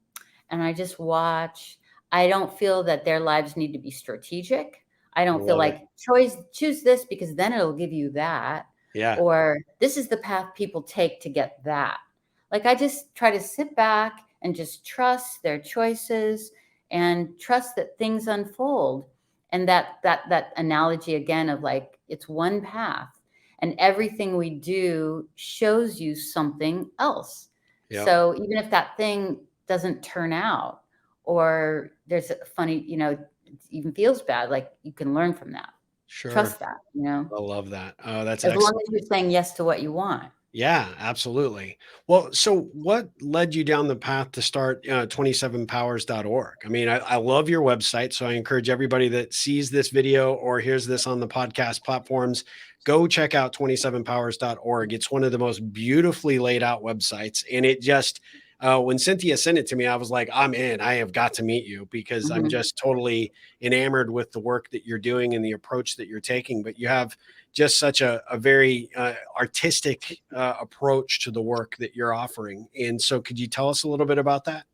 and I just watch. I don't feel that their lives need to be strategic. I I don't feel love it. like choose this because then it'll give you that, Yeah. or this is the path people take to get that. Like I just try to sit back and just trust their choices and trust that things unfold. And that analogy again of like it's one path and everything we do shows you something else. Yeah. So even if that thing doesn't turn out or there's a funny, it even feels bad, like you can learn from that. Sure. Trust that, I love that. Oh, that's as long excellent. as you're saying yes to what you want. Yeah, absolutely. Well, so what led you down the path to start 27powers.org? I mean, I love your website. So I encourage everybody that sees this video or hears this on the podcast platforms, go check out 27powers.org. It's one of the most beautifully laid out websites. And it just, when Cynthia sent it to me, I was like, I'm in. I have got to meet you because I'm Mhm. just totally enamored with the work that you're doing and the approach that you're taking. But you have just such a very artistic approach to the work that you're offering. And so could you tell us a little bit about that?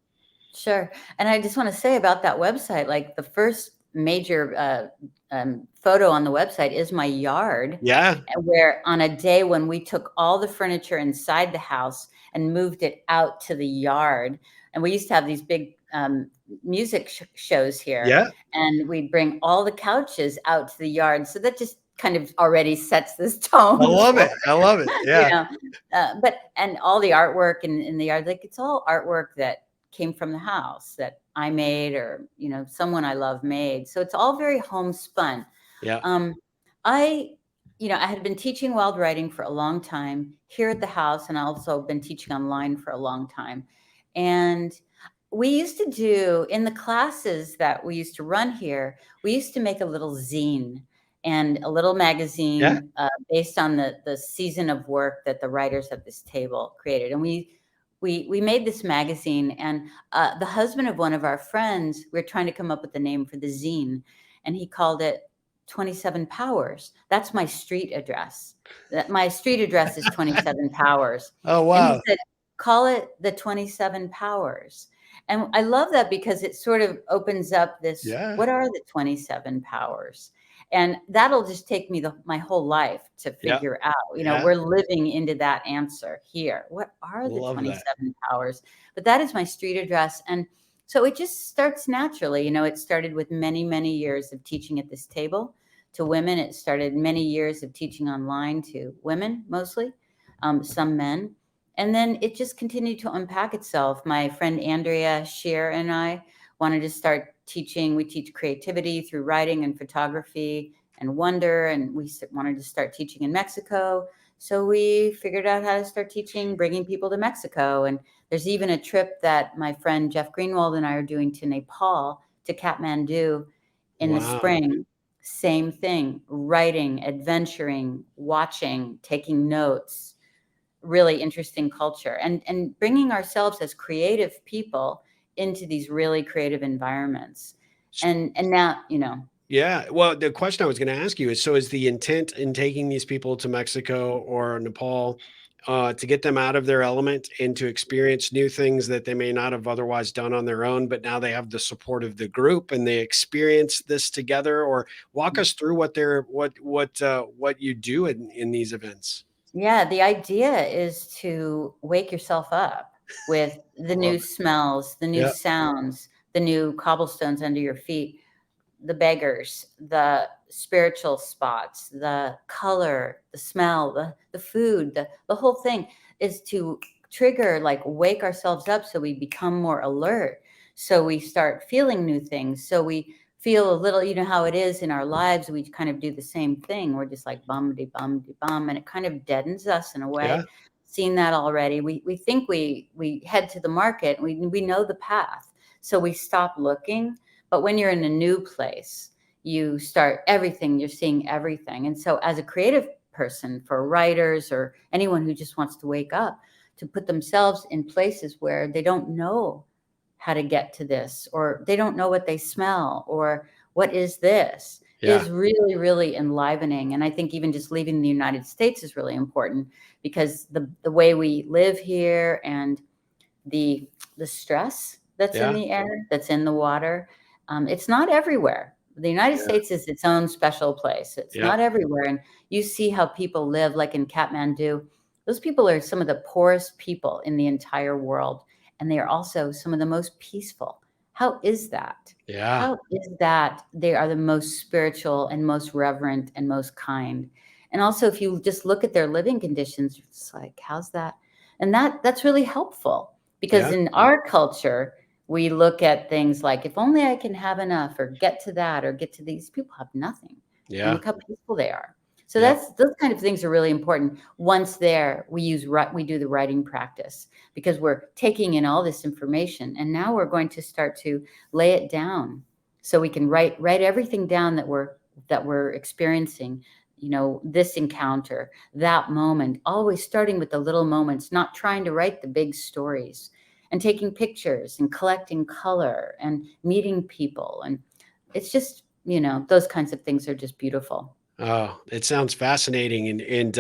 Sure. And I just want to say about that website, like the first major photo on the website is my yard, Yeah. where on a day when we took all the furniture inside the house and moved it out to the yard. And we used to have these big music shows here, Yeah. and we'd bring all the couches out to the yard. So that just kind of already sets this I tone love for it. I love it. you Yeah. know, but and all the artwork in the yard, like it's all artwork that came from the house that I made or, someone I love made. So it's all very homespun. Yeah. Um, I, I had been teaching wild writing for a long time here at the house, and I also been teaching online for a long time. And we used to do in the classes that we used to run here, we used to make a little zine and a little Yeah. magazine based on the season of work that the writers at this table created. And we made this magazine, and the husband of one of our friends, we were trying to come up with the name for the zine, and he called it 27 Powers. That's my street address. My street address is 27 Powers. Oh, And he wow. said, call it the 27 Powers. And I love that because it sort of opens up this, Yeah. what are the 27 powers? And that'll just take me my whole life to Yeah. figure out. Yeah. We're living into that answer here. What are the Love that. 27 powers? But that is my street address. And so it just starts naturally. It started with many, many years of teaching at this table to women. It started many years of teaching online to women, mostly, some men. And then it just continued to unpack itself. My friend Andrea Shear and I, wanted to start teaching. We teach creativity through writing and photography and wonder. And we wanted to start teaching in Mexico. So we figured out how to start teaching, bringing people to Mexico. And there's even a trip that my friend Jeff Greenwald and I are doing to Nepal, to Kathmandu in the Wow. spring. Same thing, writing, adventuring, watching, taking notes, really interesting culture, and bringing ourselves as creative people into these really creative environments. And now, Yeah. Well, the question I was going to ask you is, so is the intent in taking these people to Mexico or Nepal to get them out of their element and to experience new things that they may not have otherwise done on their own, but now they have the support of the group and they experience this together? Or walk us through what you do in these events. yeah, the idea is to wake yourself up with the Love new it. smells, the new Yeah. sounds, the new cobblestones under your feet, the beggars, the spiritual spots, the color, the smell, the food, the whole thing is to trigger, like wake ourselves up so we become more alert. So we start feeling new things. So we feel a little, how it is in our lives. We kind of do the same thing. We're just like bum, and it kind of deadens us in a Yeah. way. Seen that already. We think we head to the market. We know the path. So we stop looking. But when you're in a new place, you start everything, you're seeing everything. And so as a creative person, for writers or anyone who just wants to wake up, to put themselves in places where they don't know how to get to this, or they don't know what they smell, or what is this, Yeah. is really, really enlivening. And I think even just leaving the United States is really important, because the way we live here and the stress that's in Yeah. the air, that's in the water. It's not everywhere. The United Yeah. States is its own special place. It's Yeah. not everywhere. And you see how people live, like in Kathmandu. Those people are some of the poorest people in the entire world. And they are also some of the most peaceful. How is that? Yeah. How is that they are the most spiritual and most reverent and most kind? And also, if you just look at their living conditions, it's like, how's that? And that's really helpful, because Yeah. in our culture, we look at things like, if only I can have enough or get to that or get to these. People have nothing. And Yeah. look how peaceful they are. So Yep. those kind of things are really important. Once there, we do the writing practice, because we're taking in all this information, and now we're going to start to lay it down, so we can write everything down that we're experiencing, this encounter, that moment, always starting with the little moments, not trying to write the big stories, and taking pictures and collecting color and meeting people. And it's just, those kinds of things are just beautiful. Oh, it sounds fascinating, and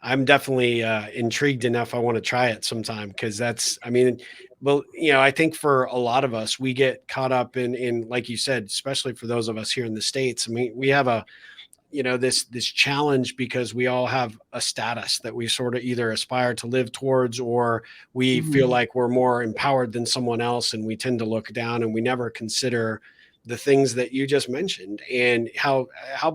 I'm definitely intrigued enough. I want to try it sometime, because that's, I mean, well, I think for a lot of us, we get caught up in like you said, especially for those of us here in the States. I mean, we have this challenge because we all have a status that we sort of either aspire to live towards, or we feel Mhm. like we're more empowered than someone else, and we tend to look down and we never consider the things that you just mentioned, and how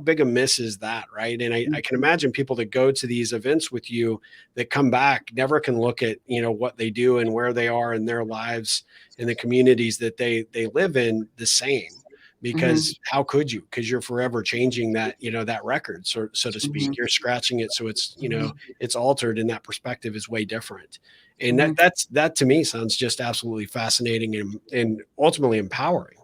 big a miss is that, right? And I can Mhm. imagine people that go to these events with you that come back never can look at what they do and where they are in their lives and the communities that they live in the same, Mhm. because how could you? Because you're forever changing that record, so to speak. Mhm. You're scratching it, so it's Mhm. it's altered, and that perspective is way different. And Mhm. that to me sounds just absolutely fascinating and ultimately empowering.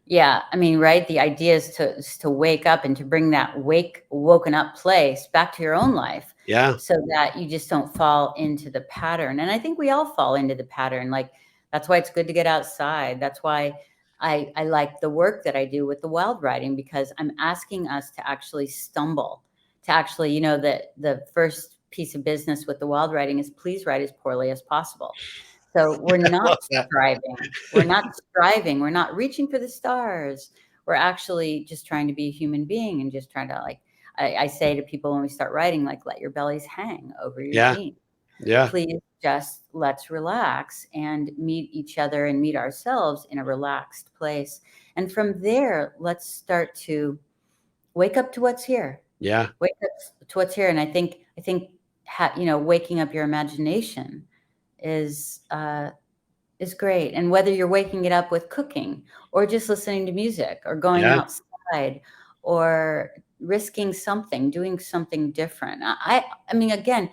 Yeah, I mean, right? The idea is to wake up and to bring that woken up place back to your own life, Yeah. so that you just don't fall into the pattern. And I think we all fall into the pattern. Like, that's why it's good to get outside. That's why I like the work that I do with the wild writing, because I'm asking us to actually stumble, to actually, the first piece of business with the wild writing is, please write as poorly as possible. So we're I not love that. striving. We're not striving. We're not reaching for the stars. We're actually just trying to be a human being, and just trying to, like, I say to people when we start writing, like, let your bellies hang over your Yeah. jeans. Yeah. Please, just let's relax and meet each other and meet ourselves in a relaxed place. And from there, let's start to wake up to what's here. Yeah. Wake up to what's here. And I think waking up your imagination is is great. And whether you're waking it up with cooking or just listening to music or going Yeah. outside or risking something, doing something different. I mean, again,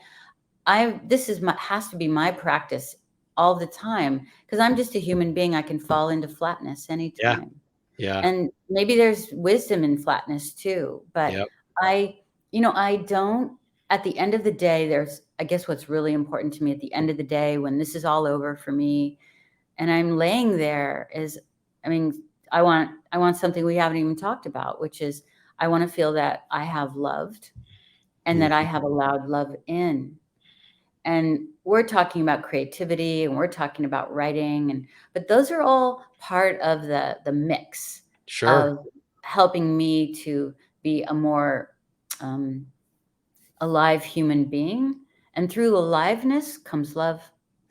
this is has to be my practice all the time because I'm just a human being. I can fall into flatness Yeah. anytime. Yeah. And maybe there's wisdom in flatness too, but Yep. I, I don't, at the end of the day, I guess what's really important to me at the end of the day, when this is all over for me and I'm laying there is, I mean, I want something we haven't even talked about, which is I want to feel that I have loved and that I Mhm. have allowed love in. And we're talking about creativity and we're talking about writing, but those are all part of the mix Sure. of helping me to be a more um, alive human being. And through aliveness comes love,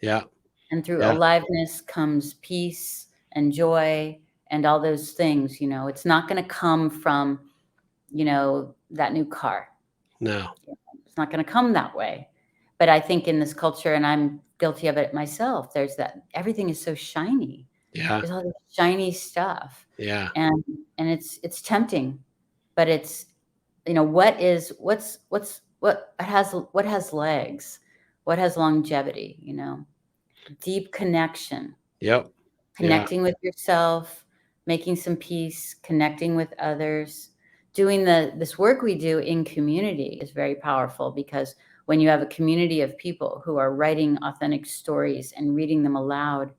Yeah. and through Yeah. aliveness comes peace and joy and all those things. It's not going to come from that new car. No. It's not going to come that way. But I think in this culture, and I'm guilty of it myself, there's that everything is so shiny. Yeah. There's all this shiny stuff. Yeah. And it's tempting, but it's what has legs, what has longevity, deep connection, Yep. Yeah. connecting with yourself, making some peace, connecting with others. Doing this work we do in community is very powerful because when you have a community of people who are writing authentic stories and reading them aloud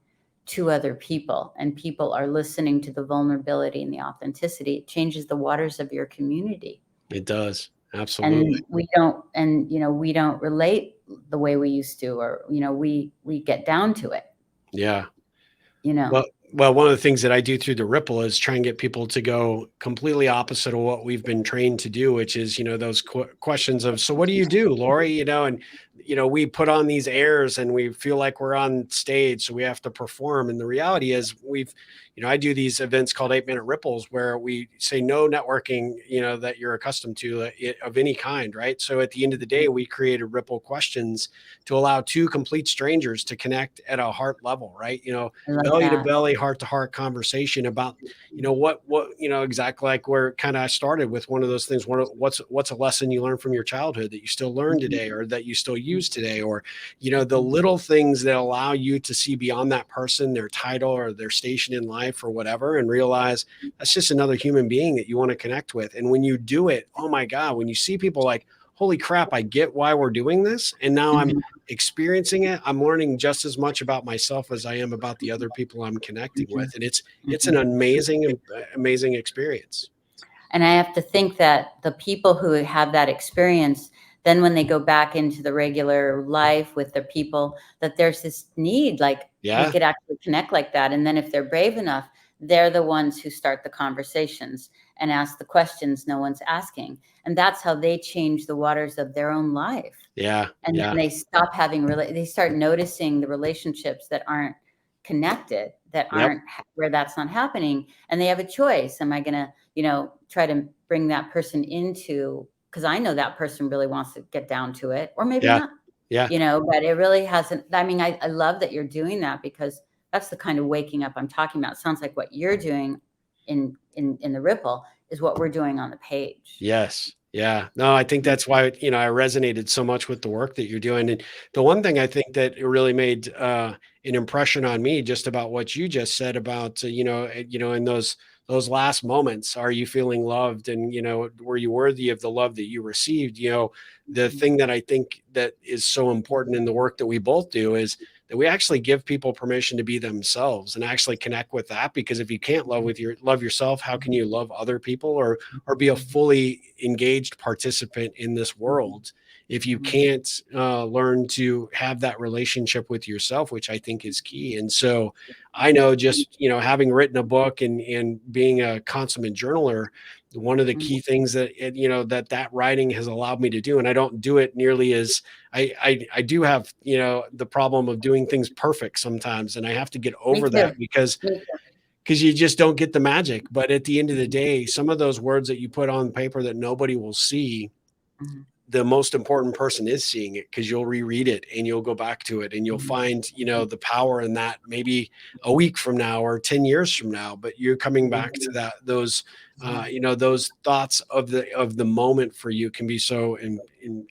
to other people, and people are listening to the vulnerability and the authenticity, it changes the waters of your community. It does. Absolutely. And we don't relate the way we used to, or we get down to it. Yeah. you know Well, one of the things that I do through the Ripple is try and get people to go completely opposite of what we've been trained to do, which is, those questions of, so what do you do, Laurie? And, we put on these airs and we feel like we're on stage, so we have to perform. And the reality is I do these events called 8-minute ripples where we say no networking, that you're accustomed to of any kind. Right. So at the end of the day, we created Ripple questions to allow two complete strangers to connect at a heart level. Right. I love Belly to that. belly, heart to heart conversation about, what exactly like where kind of I started with one of those things. What's a lesson you learned from your childhood that you still learn today, or that you still use today, or the little things that allow you to see beyond that person, their title or their station in life or whatever, and realize that's just another human being that you want to connect with. And when you do it, oh my God, when you see people like, holy crap, I get why we're doing this, and now I'm Mhm, experiencing it, I'm learning just as much about myself as I am about the other people I'm connecting mhm, with. And it's an mhm. amazing experience. And I have to think that the people who have that experience, then when they go back into the regular life with their people, that there's this need, like we Yeah. could actually connect like that. And then if they're brave enough, they're the ones who start the conversations and ask the questions no one's asking. And that's how they change the waters of their own life. Yeah. And then Yeah. they stop having they start noticing the relationships that aren't connected, that Yep. aren't where that's not happening. And they have a choice. Am I going to try to bring that person into, because I know that person really wants to get down to it, or maybe Yeah. not, Yeah. but it really hasn't. I mean, I love that you're doing that, because that's the kind of waking up I'm talking about. It sounds like what you're doing in the Ripple is what we're doing on the page. Yes. Yeah. No, I think that's why, I resonated so much with the work that you're doing. And the one thing I think that it really made an impression on me just about what you just said about, in those last moments, are you feeling loved? And, were you worthy of the love that you received? The Mhm. thing that I think that is so important in the work that we both do is that we actually give people permission to be themselves and actually connect with that. Because if you can't love yourself, how can you love other people, or be a fully engaged participant in this world if you Mhm. can't learn to have that relationship with yourself, which I think is key. And so I know, just having written a book and being a consummate journaler, one of the Mhm. key things that writing has allowed me to do, and I don't do it nearly as I do have the problem of doing things perfect sometimes, and I have to get Me over too. that because Me too. you just don't get the magic. But at the end of the day, some of those words that you put on paper that nobody will see, Mhm. the most important person is seeing it, because you'll reread it and you'll go back to it and you'll find, the power in that maybe a week from now or 10 years from now, but you're coming back to those thoughts of the moment for you can be so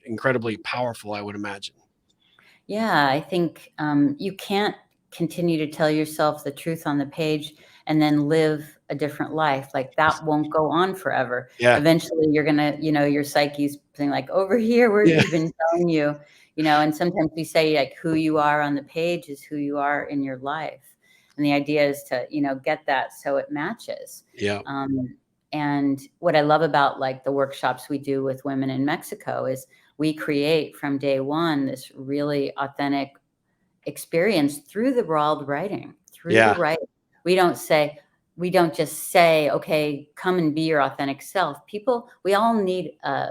incredibly powerful, I would imagine. Yeah, I think you can't continue to tell yourself the truth on the page and then live a different life. Like that won't go on forever. Yeah. Eventually you're gonna, your psyche's saying like, over here where Yeah. we've been telling you, and sometimes we say like who you are on the page is who you are in your life. And the idea is to, get that so it matches. Yeah. And what I love about like the workshops we do with women in Mexico is we create from day one this really authentic experience through the raw writing, through the writing. We don't just say, okay, come and be your authentic self. We all need a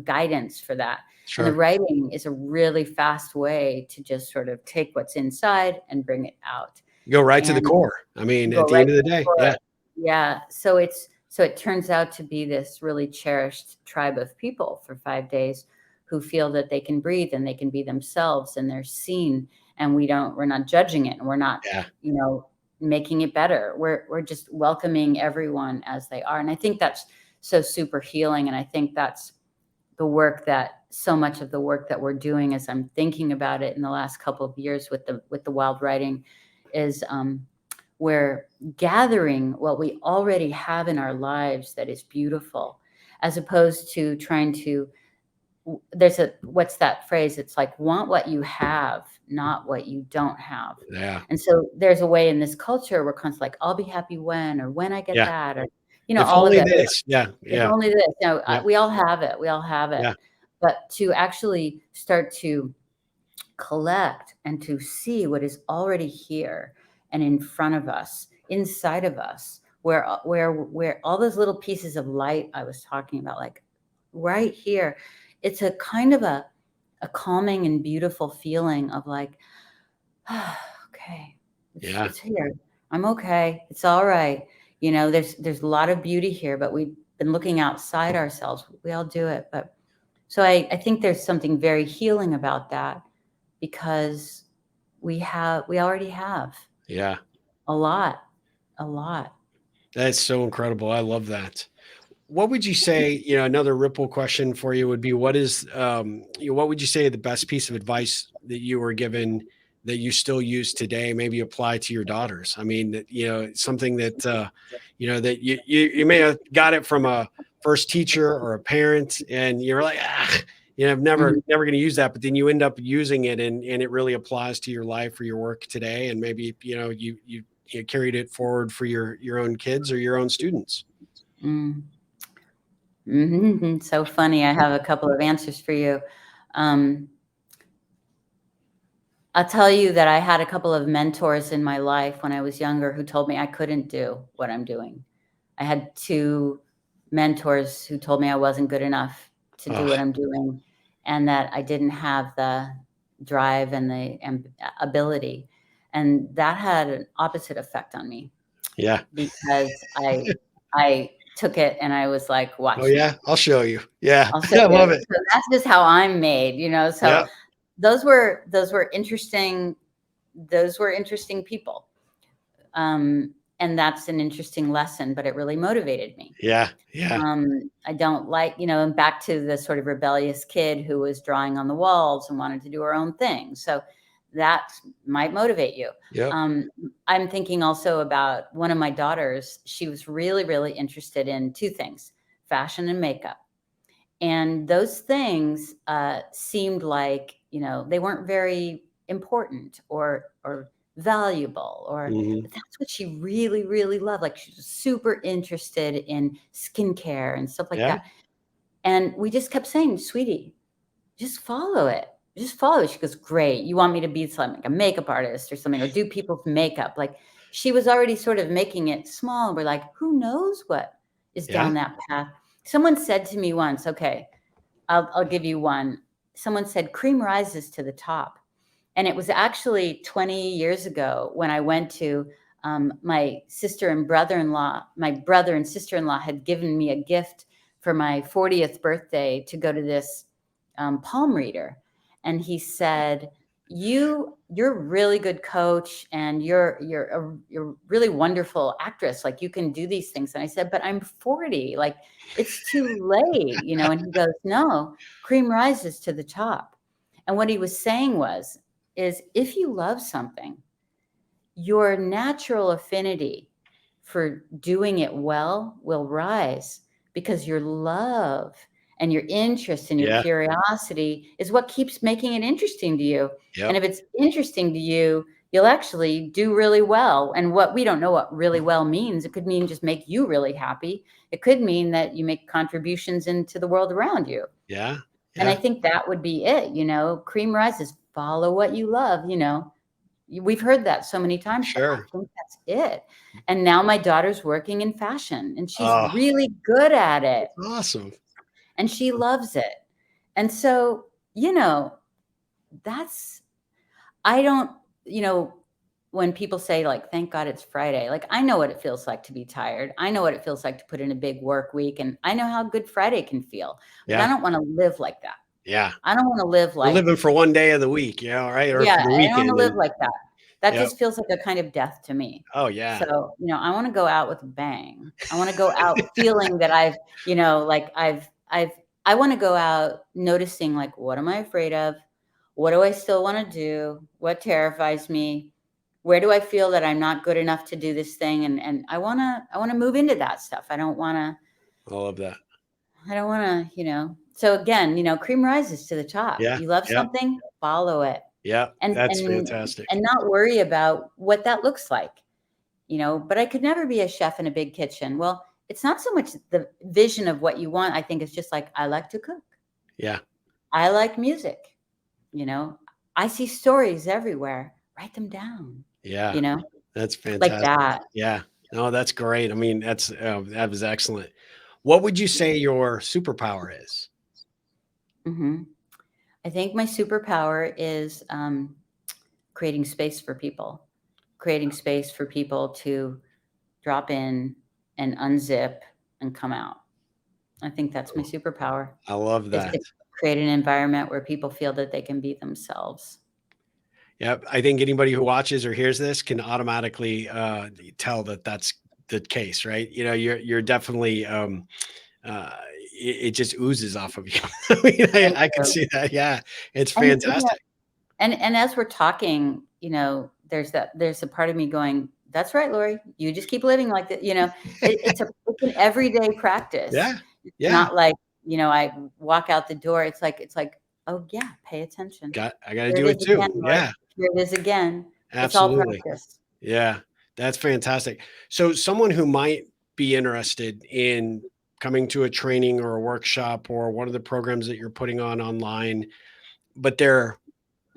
guidance for that. Sure. And the writing is a really fast way to just sort of take what's inside and bring it out. Go right to the core. I mean, at the end of the day. Yeah. Yeah. So it turns out to be this really cherished tribe of people for 5 days who feel that they can breathe and they can be themselves and they're seen, and we're not judging it, and we're not, making it better. We're just welcoming everyone as they are. And I think that's so super healing. And I think that's so much of the work that we're doing, as I'm thinking about it in the last couple of years with the wild writing, is we're gathering what we already have in our lives that is beautiful, as opposed to trying to, what's that phrase? It's like, want what you have, not what you don't have. Yeah. And so there's a way in this culture we're constantly like, I'll be happy when I get that, or, if all only of it. this. Yeah. If only this. We all have it. We all have it. Yeah. But to actually start to collect and to see what is already here and in front of us, inside of us, where all those little pieces of light I was talking about, like right here, it's a kind of a calming and beautiful feeling of like, okay, it's here. I'm okay. It's all right. There's a lot of beauty here, but we've been looking outside ourselves. We all do it. But so I think there's something very healing about that, because we already have a lot. That's so incredible. I love that. What would you say, another ripple question for you would be, what would you say the best piece of advice that you were given that you still use today, maybe apply to your daughters? I mean, something that, that you may have got it from a first teacher or a parent, and you're like, I'm never going to use that. But then you end up using it, and it really applies to your life or your work today. And maybe, you carried it forward for your own kids or your own students. So funny. I have a couple of answers for you. I'll tell you that I had a couple of mentors in my life when I was younger who told me I couldn't do what I'm doing. I had 2 mentors who told me I wasn't good enough to do what I'm doing, and that I didn't have the drive and the ability. And that had an opposite effect on me. Yeah. Because I took it and I was like, watch. Oh yeah, I'll show you. Yeah. I love it. So that's just how I'm made, so those were interesting. Those were interesting people. And that's an interesting lesson, but it really motivated me. Yeah. I don't like, and back to the sort of rebellious kid who was drawing on the walls and wanted to do her own thing. So that might motivate you. Yep. I'm thinking also about one of my daughters. She was really, really interested in 2 things, fashion and makeup. And those things seemed like, they weren't very important or valuable, but that's what she really, really loved. Like she was super interested in skincare and stuff like that. And we just kept saying, sweetie, just follow it. Just follow it. She goes, great. You want me to be something like a makeup artist or something, or do people's makeup? Like she was already sort of making it small. We're like, who knows what is down that path? Someone said to me once, okay, I'll give you one. Someone said, cream rises to the top. And it was actually 20 years ago when I went to my sister and brother-in-law. My brother and sister-in-law had given me a gift for my 40th birthday to go to this palm reader, and he said, you're a really good coach, and you're a really wonderful actress. Like, you can do these things. And I said, but I'm 40. Like, it's too late, you know? And he goes, no, cream rises to the top. And what he was saying is if you love something, your natural affinity for doing it well will rise, because your love and your interest and your Yeah. curiosity is what keeps making it interesting to you. Yep. And if it's interesting to you, you'll actually do really well. And what we don't know what really well means. It could mean just make you really happy. It could mean that you make contributions into the world around you. Yeah. And I Yeah. think that would be it, you know, cream rises, follow what you love, you know. We've heard that so many times, but I Sure. think that's it. And now my daughter's working in fashion, and she's Oh, really good at it, that's awesome. and she loves it. And so, you know, that's, I don't, you know, when people say, like, thank God it's Friday, like, I know what it feels like to be tired. I know what it feels like to put in a big work week, and I know how good Friday can feel. But I Yeah. don't want to live like that. Yeah. I don't want to live We're like, living for one day of the week, you know, right? Or yeah, for the I don't want to weekend. live And like that. That yep. just feels like a kind of death to me. Oh, yeah. So, you know, I want to go out with a bang. I want to go out feeling that I've, you know, like I want to go out noticing, like, what am I afraid of? What do I still want to do? What terrifies me? Where do I feel that I'm not good enough to do this thing? And I want to move into that stuff. I don't want I to, you know, so again, you know, cream rises to the top. Yeah. You love Yeah. something, follow it. Yeah. And That's and fantastic. and not worry about what that looks like, you know. But I could never be a chef in a big kitchen. Well, it's not so much the vision of what you want. I think it's just like, I like to cook. Yeah. I like music, you know. I see stories everywhere. Write them down, Yeah. you know, That's like fantastic. that. Yeah. No, that's great. I mean, that was excellent. What would you say your superpower is? hmm I think my superpower is creating space for people, to drop in and unzip and come out. I think that's my superpower, I love is that. to create an environment where people feel that they can be themselves. Yep. I think anybody who watches or hears this can automatically tell that that's the case, right? You know, you're definitely uh, it just oozes off of you. I mean, Thank I can you. see that. Yeah, it's And you know, fantastic. and as we're talking, you know, there's a part of me going, "That's right, Laurie. You just keep living like that." You know, it's an everyday practice. Yeah, It's yeah. not like, you know, I walk out the door. It's like, oh yeah, pay attention. I got to Here do it it is again, too. Laurie. Yeah, Here it is again. It's all absolutely. practice. Yeah, that's fantastic. So, someone who might be interested in coming to a training or a workshop or one of the programs that you're putting on online, but they're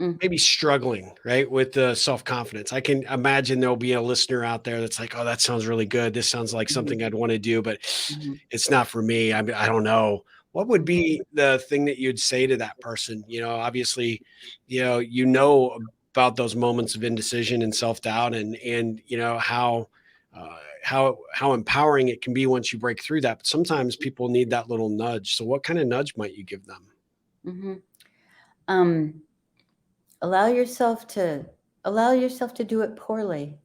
Mm, maybe struggling, right, with the self-confidence. I can imagine there'll be a listener out there that's like, "Oh, that sounds really good. This sounds like mhm, something I'd want to do, but mhm, it's not for me. I don't know." What would mhm, be the thing that you'd say to that person? You know, obviously, you know about those moments of indecision and self-doubt, and you know how empowering it can be once you break through that. But sometimes people need that little nudge. So what kind of nudge might you give them? mhm. Um, allow yourself to do it poorly.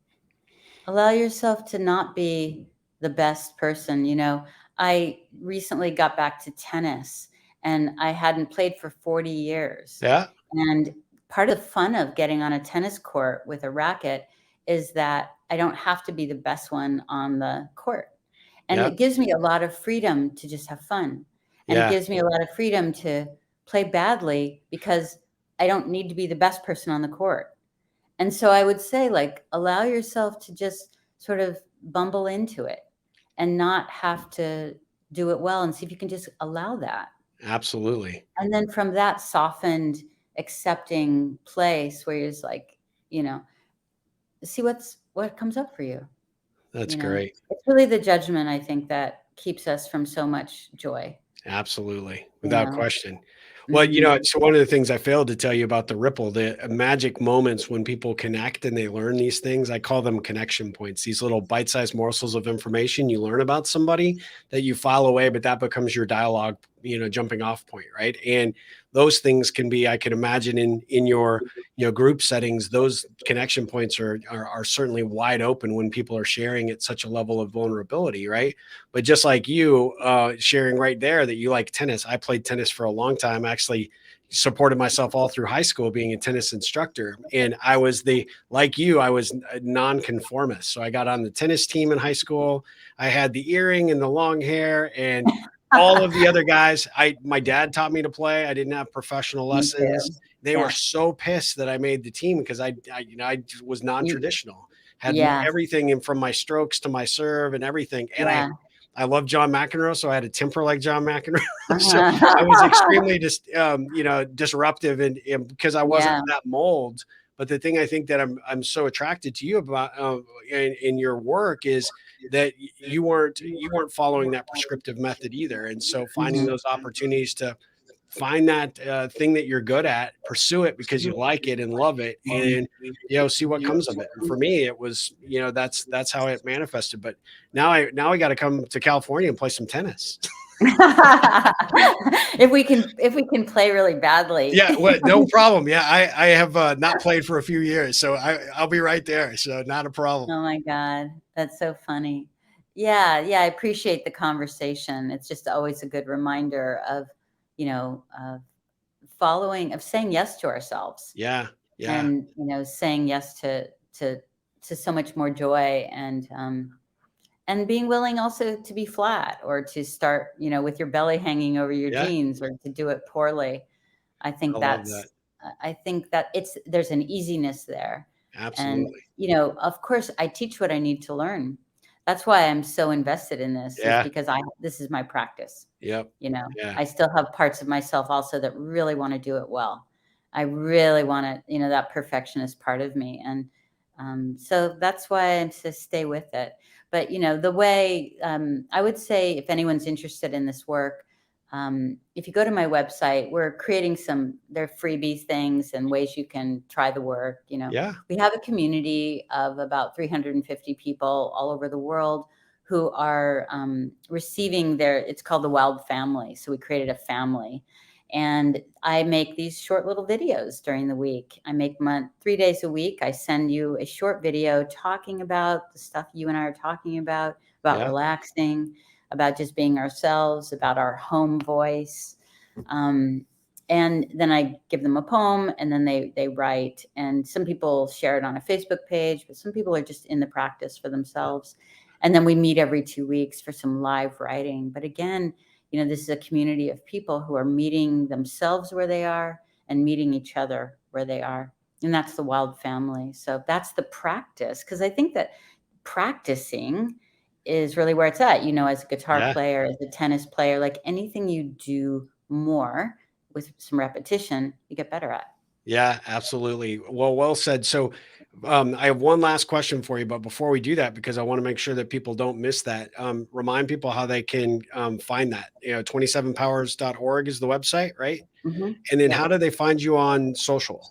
Allow yourself to not be the best person. You know, I recently got back to tennis, and I hadn't played for 40 years. Yeah, And part of the fun of getting on a tennis court with a racket is that I don't have to be the best one on the court. And yeah, it gives me a lot of freedom to just have fun. And it yeah, gives me a lot of freedom to play badly, because I don't need to be the best person on the court. And so I would say, like, allow yourself to just sort of bumble into it and not have to do it well, and see if you can just allow that. absolutely. And then from that softened, accepting place where you're just like, you know, see what comes up for you. That's You know, great. it's really the judgment, I think, that keeps us from so much joy, Absolutely, you without know. question. Well, Mhm. so one of the things I failed to tell you about the ripple, the magic moments when people connect and they learn these things, I call them connection points. These little bite-sized morsels of information you learn about somebody that you file away, but that becomes your dialogue jumping off point, right? And those things can be, I can imagine in your, group settings, those connection points are certainly wide open when people are sharing at such a level of vulnerability, right? But just like you sharing right there that you like tennis, I played tennis for a long time, actually supported myself all through high school being a tennis instructor. And I was like you, I was a nonconformist. So I got on the tennis team in high school. I had the earring and the long hair and all of the other guys. My dad taught me to play. I didn't have professional Me lessons. too. They were Yeah. so pissed that I made the team because I was You, non-traditional, had yeah. everything in from my strokes to my serve and everything. And Yeah. I love John McEnroe, so I had a temper like John McEnroe. So I was Uh-huh. extremely disruptive and because I wasn't Yeah. that mold. But the thing I think that I'm so attracted to you about in your work is that you weren't following that prescriptive method either. And so finding Mhm. those opportunities to find that thing that you're good at, pursue it because you like it and love it, and see what comes of it. And for me, it was that's how it manifested. But now I got to come to California and play some tennis. If we can play really badly. Yeah, what? No problem. Yeah, I have not played for a few years, so I'll be right there. So not a problem. Oh my God, that's so funny. Yeah, yeah, I appreciate the conversation. It's just always a good reminder of, of saying yes to ourselves, Yeah, yeah, and saying yes to so much more joy, and being willing also to be flat, or to start, with your belly hanging over your yeah. jeans, or to do it poorly. I think I love that. that's I think that there's an easiness there. And, Absolutely. of course I teach what I need to learn. That's why I'm so invested in this, is Yeah. because this is my practice. Yep. Yeah. I still have parts of myself also that really want to do it well. I really want to, that perfectionist part of me. And so that's why I'm to stay with it. But, the way, I would say, if anyone's interested in this work, if you go to my website, we're creating there are freebie things and ways you can try the work. Yeah. We have a community of about 350 people all over the world who are receiving it's called the Wild Family. So we created a family. And I make these short little videos during the week. I make 3 days a week. I send you a short video talking about the stuff you and I are talking about Yeah. relaxing, about just being ourselves, about our home voice. And then I give them a poem, and then they write. And some people share it on a Facebook page, but some people are just in the practice for themselves. And then we meet every 2 weeks for some live writing. But again, this is a community of people who are meeting themselves where they are and meeting each other where they are. And that's the Wild Family. So that's the practice, because I think that practicing is really where it's at, as a guitar Yeah. player, as a tennis player, like anything you do more with some repetition, you get better at. Yeah, absolutely. Well said. So, I have one last question for you, but before we do that, because I want to make sure that people don't miss that, remind people how they can find that. 27powers.org is the website, right? Hmm. And then Yeah. how do they find you on social?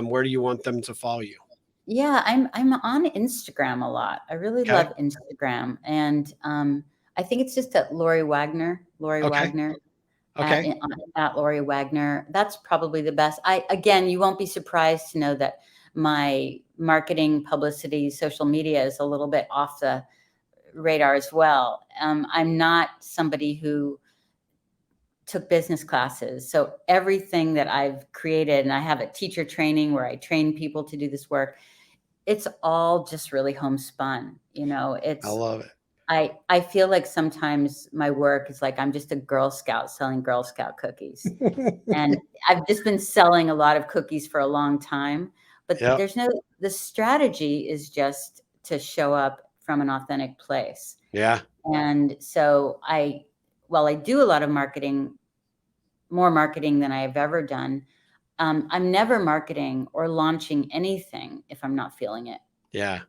Where do you want them to follow you? Yeah, I'm on Instagram a lot. I really Okay. love Instagram. And I think it's just at Laurie Wagner, Okay. Okay. at Laurie Wagner. That's probably the best. Again, you won't be surprised to know that my marketing, publicity, social media is a little bit off the radar as well. I'm not somebody who took business classes. So everything that I've created, and I have a teacher training where I train people to do this work, it's all just really homespun. I It's love it. I feel like sometimes my work is like I'm just a Girl Scout selling Girl Scout cookies. And I've just been selling a lot of cookies for a long time, but Yep. the strategy is just to show up from an authentic place. Yeah. And so while I do a lot of marketing, more marketing than I have ever done, I'm never marketing or launching anything if I'm not feeling it. Yeah.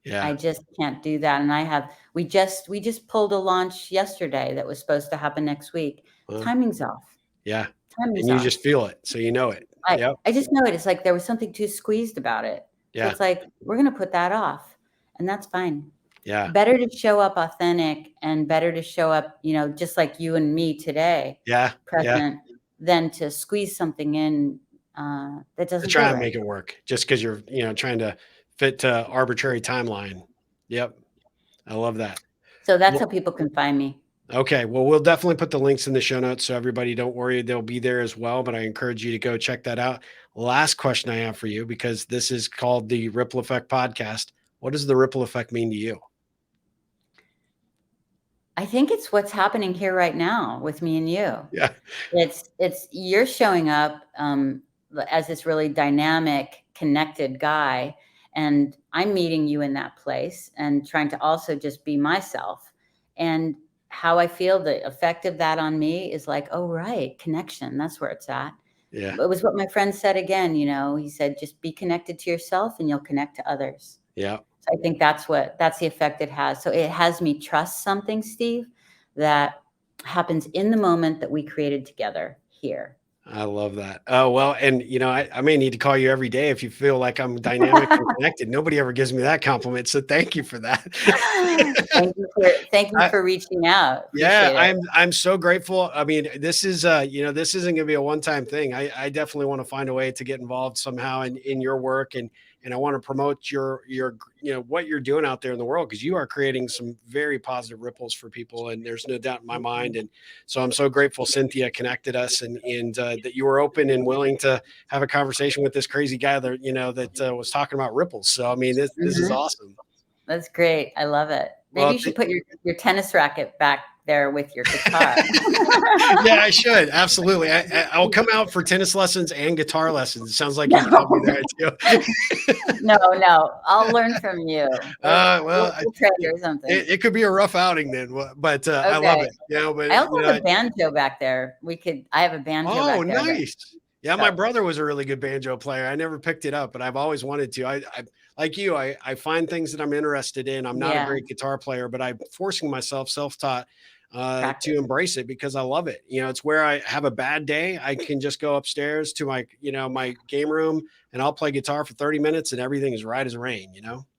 Yeah. I just can't do that. And we just pulled a launch yesterday that was supposed to happen next week. Well, Timing's off. yeah. Timing's And you off. just feel it. So you know it. I Yep. I just know it. It's like there was something too squeezed about it. So Yeah. it's like, we're gonna put that off. And that's fine. Yeah. Better to show up authentic and better to show up, just like you and me today, Yeah. Yeah. present, than to squeeze something in that To doesn't try feel and right. make it work just because you're, trying to fit to arbitrary timeline. Yep. I love that. So that's how Well, people can find me. okay. Well, we'll definitely put the links in the show notes. So everybody, don't worry, they'll be there as well. But I encourage you to go check that out. Last question I have for you, because this is called the Ripple Effect Podcast. What does the ripple effect mean to you? I think it's what's happening here right now with me and you. Yeah. It's you're showing up as this really dynamic, connected guy, and I'm meeting you in that place and trying to also just be myself. And how I feel, the effect of that on me is like, oh right, connection. That's where it's at. Yeah. It was what my friend said again. He said, just be connected to yourself, and you'll connect to others. Yeah. So I think that's the effect it has. So it has me trust something, Steve, that happens in the moment that we created together here. I love that. Oh, well, and I may need to call you every day if you feel like I'm dynamic and connected. Nobody ever gives me that compliment. So thank you for that. Thank you I, for reaching out. Yeah, Appreciate it. I'm so grateful. I mean, this is this isn't gonna be a one-time thing. I definitely want to find a way to get involved somehow in your work, and I want to promote your what you're doing out there in the world, because you are creating some very positive ripples for people, and there's no doubt in my mind. And so I'm so grateful Cynthia connected us, and that you were open and willing to have a conversation with this crazy guy that that was talking about ripples. So I mean, this is Mhm. awesome. That's great. I love it. Maybe Well, you should put your tennis racket back there with your guitar. yeah, I should. Absolutely. I'll come out for tennis lessons and guitar lessons. It sounds like you can help me No, there too. no, no. I'll learn from you. Well, We'll trade or something. it could be a rough outing then, but I love Okay. it. But I also have a banjo back there. I have a banjo oh, back there. nice. Yeah, my So, brother was a really good banjo player. I never picked it up, but I've always wanted to. I like you. I find things that I'm interested in. I'm not a yeah, great guitar player, but I'm forcing myself, self-taught, to practice. embrace it, because I love it. It's where I have a bad day. I can just go upstairs to my game room, and I'll play guitar for 30 minutes, and everything is right as rain.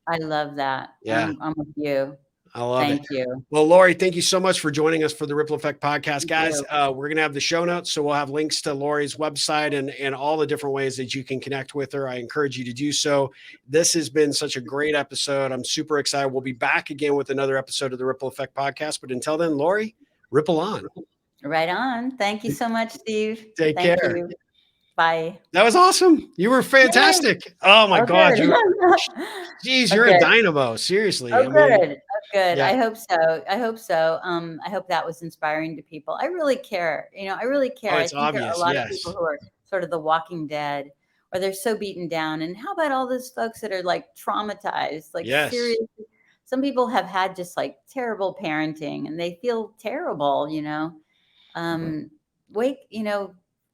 I love that. Yeah. I'm with you. I love it. Thank you. Well, Laurie, thank you so much for joining us for the Ripple Effect Podcast, Thank guys. you. We're going to have the show notes, so we'll have links to Laurie's website and all the different ways that you can connect with her. I encourage you to do so. This has been such a great episode. I'm super excited. We'll be back again with another episode of the Ripple Effect Podcast. But until then, Laurie, ripple on. Right on. Thank you so much, Steve. Take Thank care. you. Bye. That was awesome. You were Yay. fantastic. Oh my Oh, God. good. Geez, Oh, you're a good. dynamo. Seriously. Oh, I mean, good. Oh, good. yeah. I hope so. I hope so. I hope that was inspiring to people. I really care. I really care. Oh, I it's think there are a obvious. lot of Yes. people who are sort of the Walking Dead, or they're so beaten down. And how about all those folks that are like traumatized, like Yes. seriously? Some people have had just like terrible parenting, and they feel terrible. Wake.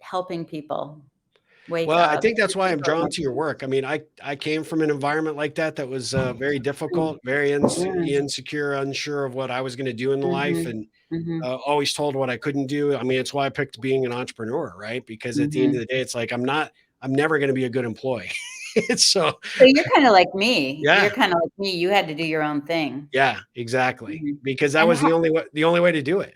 Helping people wake Well, I up. think that's why I'm drawn to your work. I mean, I came from an environment like that was very difficult, very insecure, unsure of what I was going to do in life, Mhm. and Mhm. always told what I couldn't do. I mean, it's why I picked being an entrepreneur, right? Because at the end of Mhm. the day, it's like I'm never going to be a good employee. So, So you're kinda like me. You're yeah, kinda like me. You had to do your own thing. yeah, exactly. Mhm. Because that And was ho the only way to do it.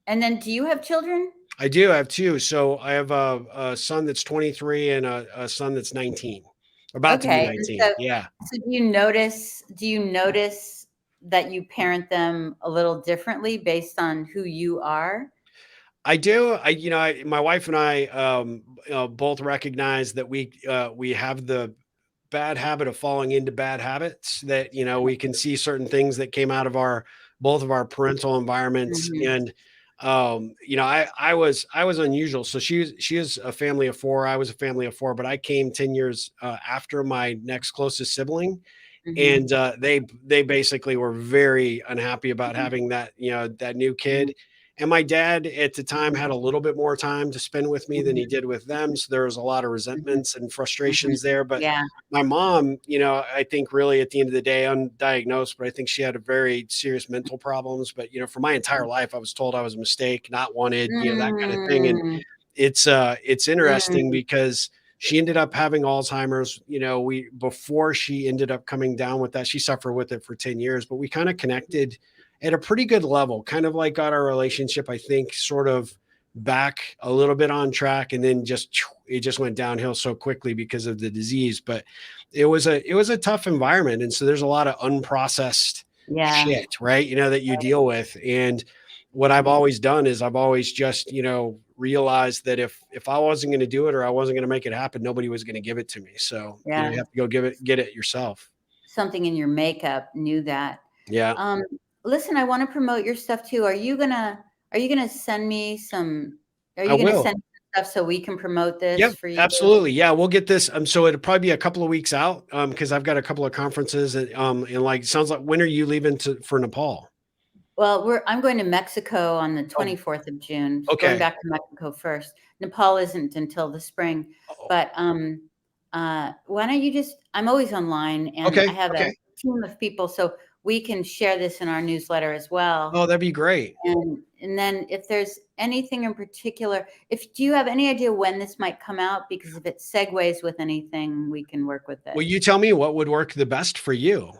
and then do you have children? I do. I have two. So I have a son that's 23 and a son that's 19, about to be Okay, and 19. Yeah. do you notice that you parent them a little differently based on who you are? I do. My wife and I both recognize that we have the bad habit of falling into bad habits. That we can see certain things that came out of our both of our parental environments, Mhm, and I was unusual. So she is a family of four. I was a family of four, but I came 10 years after my next closest sibling, mhm, and they basically were very unhappy about mhm, having that new mhm, kid. And my dad at the time mhm, had a little bit more time to spend with me than he mhm, did with them, so there was a lot of mhm, resentments and mhm. frustrations there. But Yeah. my mom, I think really at the end of the day, undiagnosed, but I think she had a very serious mental problems. But for my entire life I was told I was a mistake, not wanted, that kind of thing. And Mm, it's interesting mm, because she ended up having Alzheimer's. Before she ended up coming down with that, she suffered with it for 10 years, but we kind of connected at a pretty good level, kind of like got our relationship, I think, sort of back a little bit on track, and then it just went downhill so quickly because of the disease. But it was a tough environment, and so there's a lot of unprocessed Yeah. shit, right? That you deal with. And what I've always done is I've always just realized that if I wasn't going to do it, or I wasn't going to make it happen, nobody was going to give it to me. So you Yeah. have to go get it yourself. Something in your makeup knew that. Yeah, Listen, I want to promote your stuff too. Are you gonna send me some? Are I you gonna will. send me stuff so we can promote this Yep, for you? absolutely. Yeah, we'll get this. So it'll probably be a couple of weeks out, because I've got a couple of conferences, and like sounds like, when are you leaving for Nepal? Well, I'm going to Mexico on the Oh, 24th of June. Going okay. back to Mexico first. Nepal isn't until the spring. Oh, But why don't you just? I'm always online, and I okay. have a Okay. team of people, so we can share this in our newsletter as well. Oh, that'd be great. And then if there's anything in particular, do you have any idea when this might come out? Because if it segues with anything, we can work with it. Well, you tell me what would work the best for you.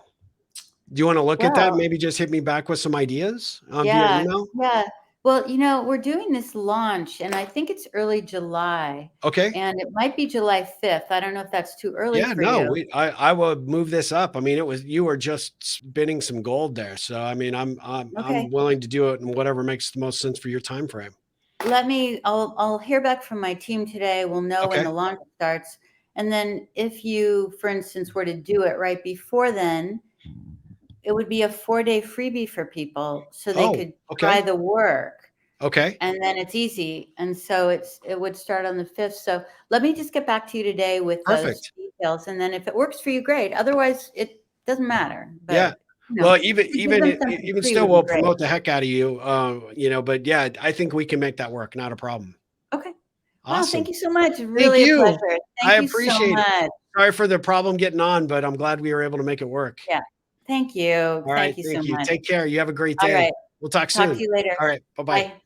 Do you want to look at that? Well, Maybe just hit me back with some ideas via yeah, email. yeah. Well, we're doing this launch, and I think it's early July, Okay. and it might be July 5th. I don't know if that's too early Yeah, for no, you. I will move this up. I mean, you were just spinning some gold there. So I mean, I'm Okay. willing to do it in whatever makes the most sense for your time frame. I'll hear back from my team today. We'll know when Okay. the launch starts. And then if you, for instance, were to do it right before then, it would be a 4-day freebie for people so they Oh, could try okay. the work, Okay. and then it's easy. And so it would start on the 5th. So let me just get back to you today with those Perfect. details. And then if it works for you, great. Otherwise, it doesn't matter. Yeah. But Well, even to give even them something even free still, would be we'll great. promote the heck out of you. But yeah, I think we can make that work. Not a problem. Okay. Wow, thank Awesome. you so much. Thank Really a you. pleasure. I Thank you so appreciate it. much. Sorry for the problem getting on, but I'm glad we were able to make it work. Yeah. Thank you. All right. Thank you so Thank you. much. Take care. You have a great All day. right. We'll talk Talk to soon. you later. All right. Bye-bye. Bye.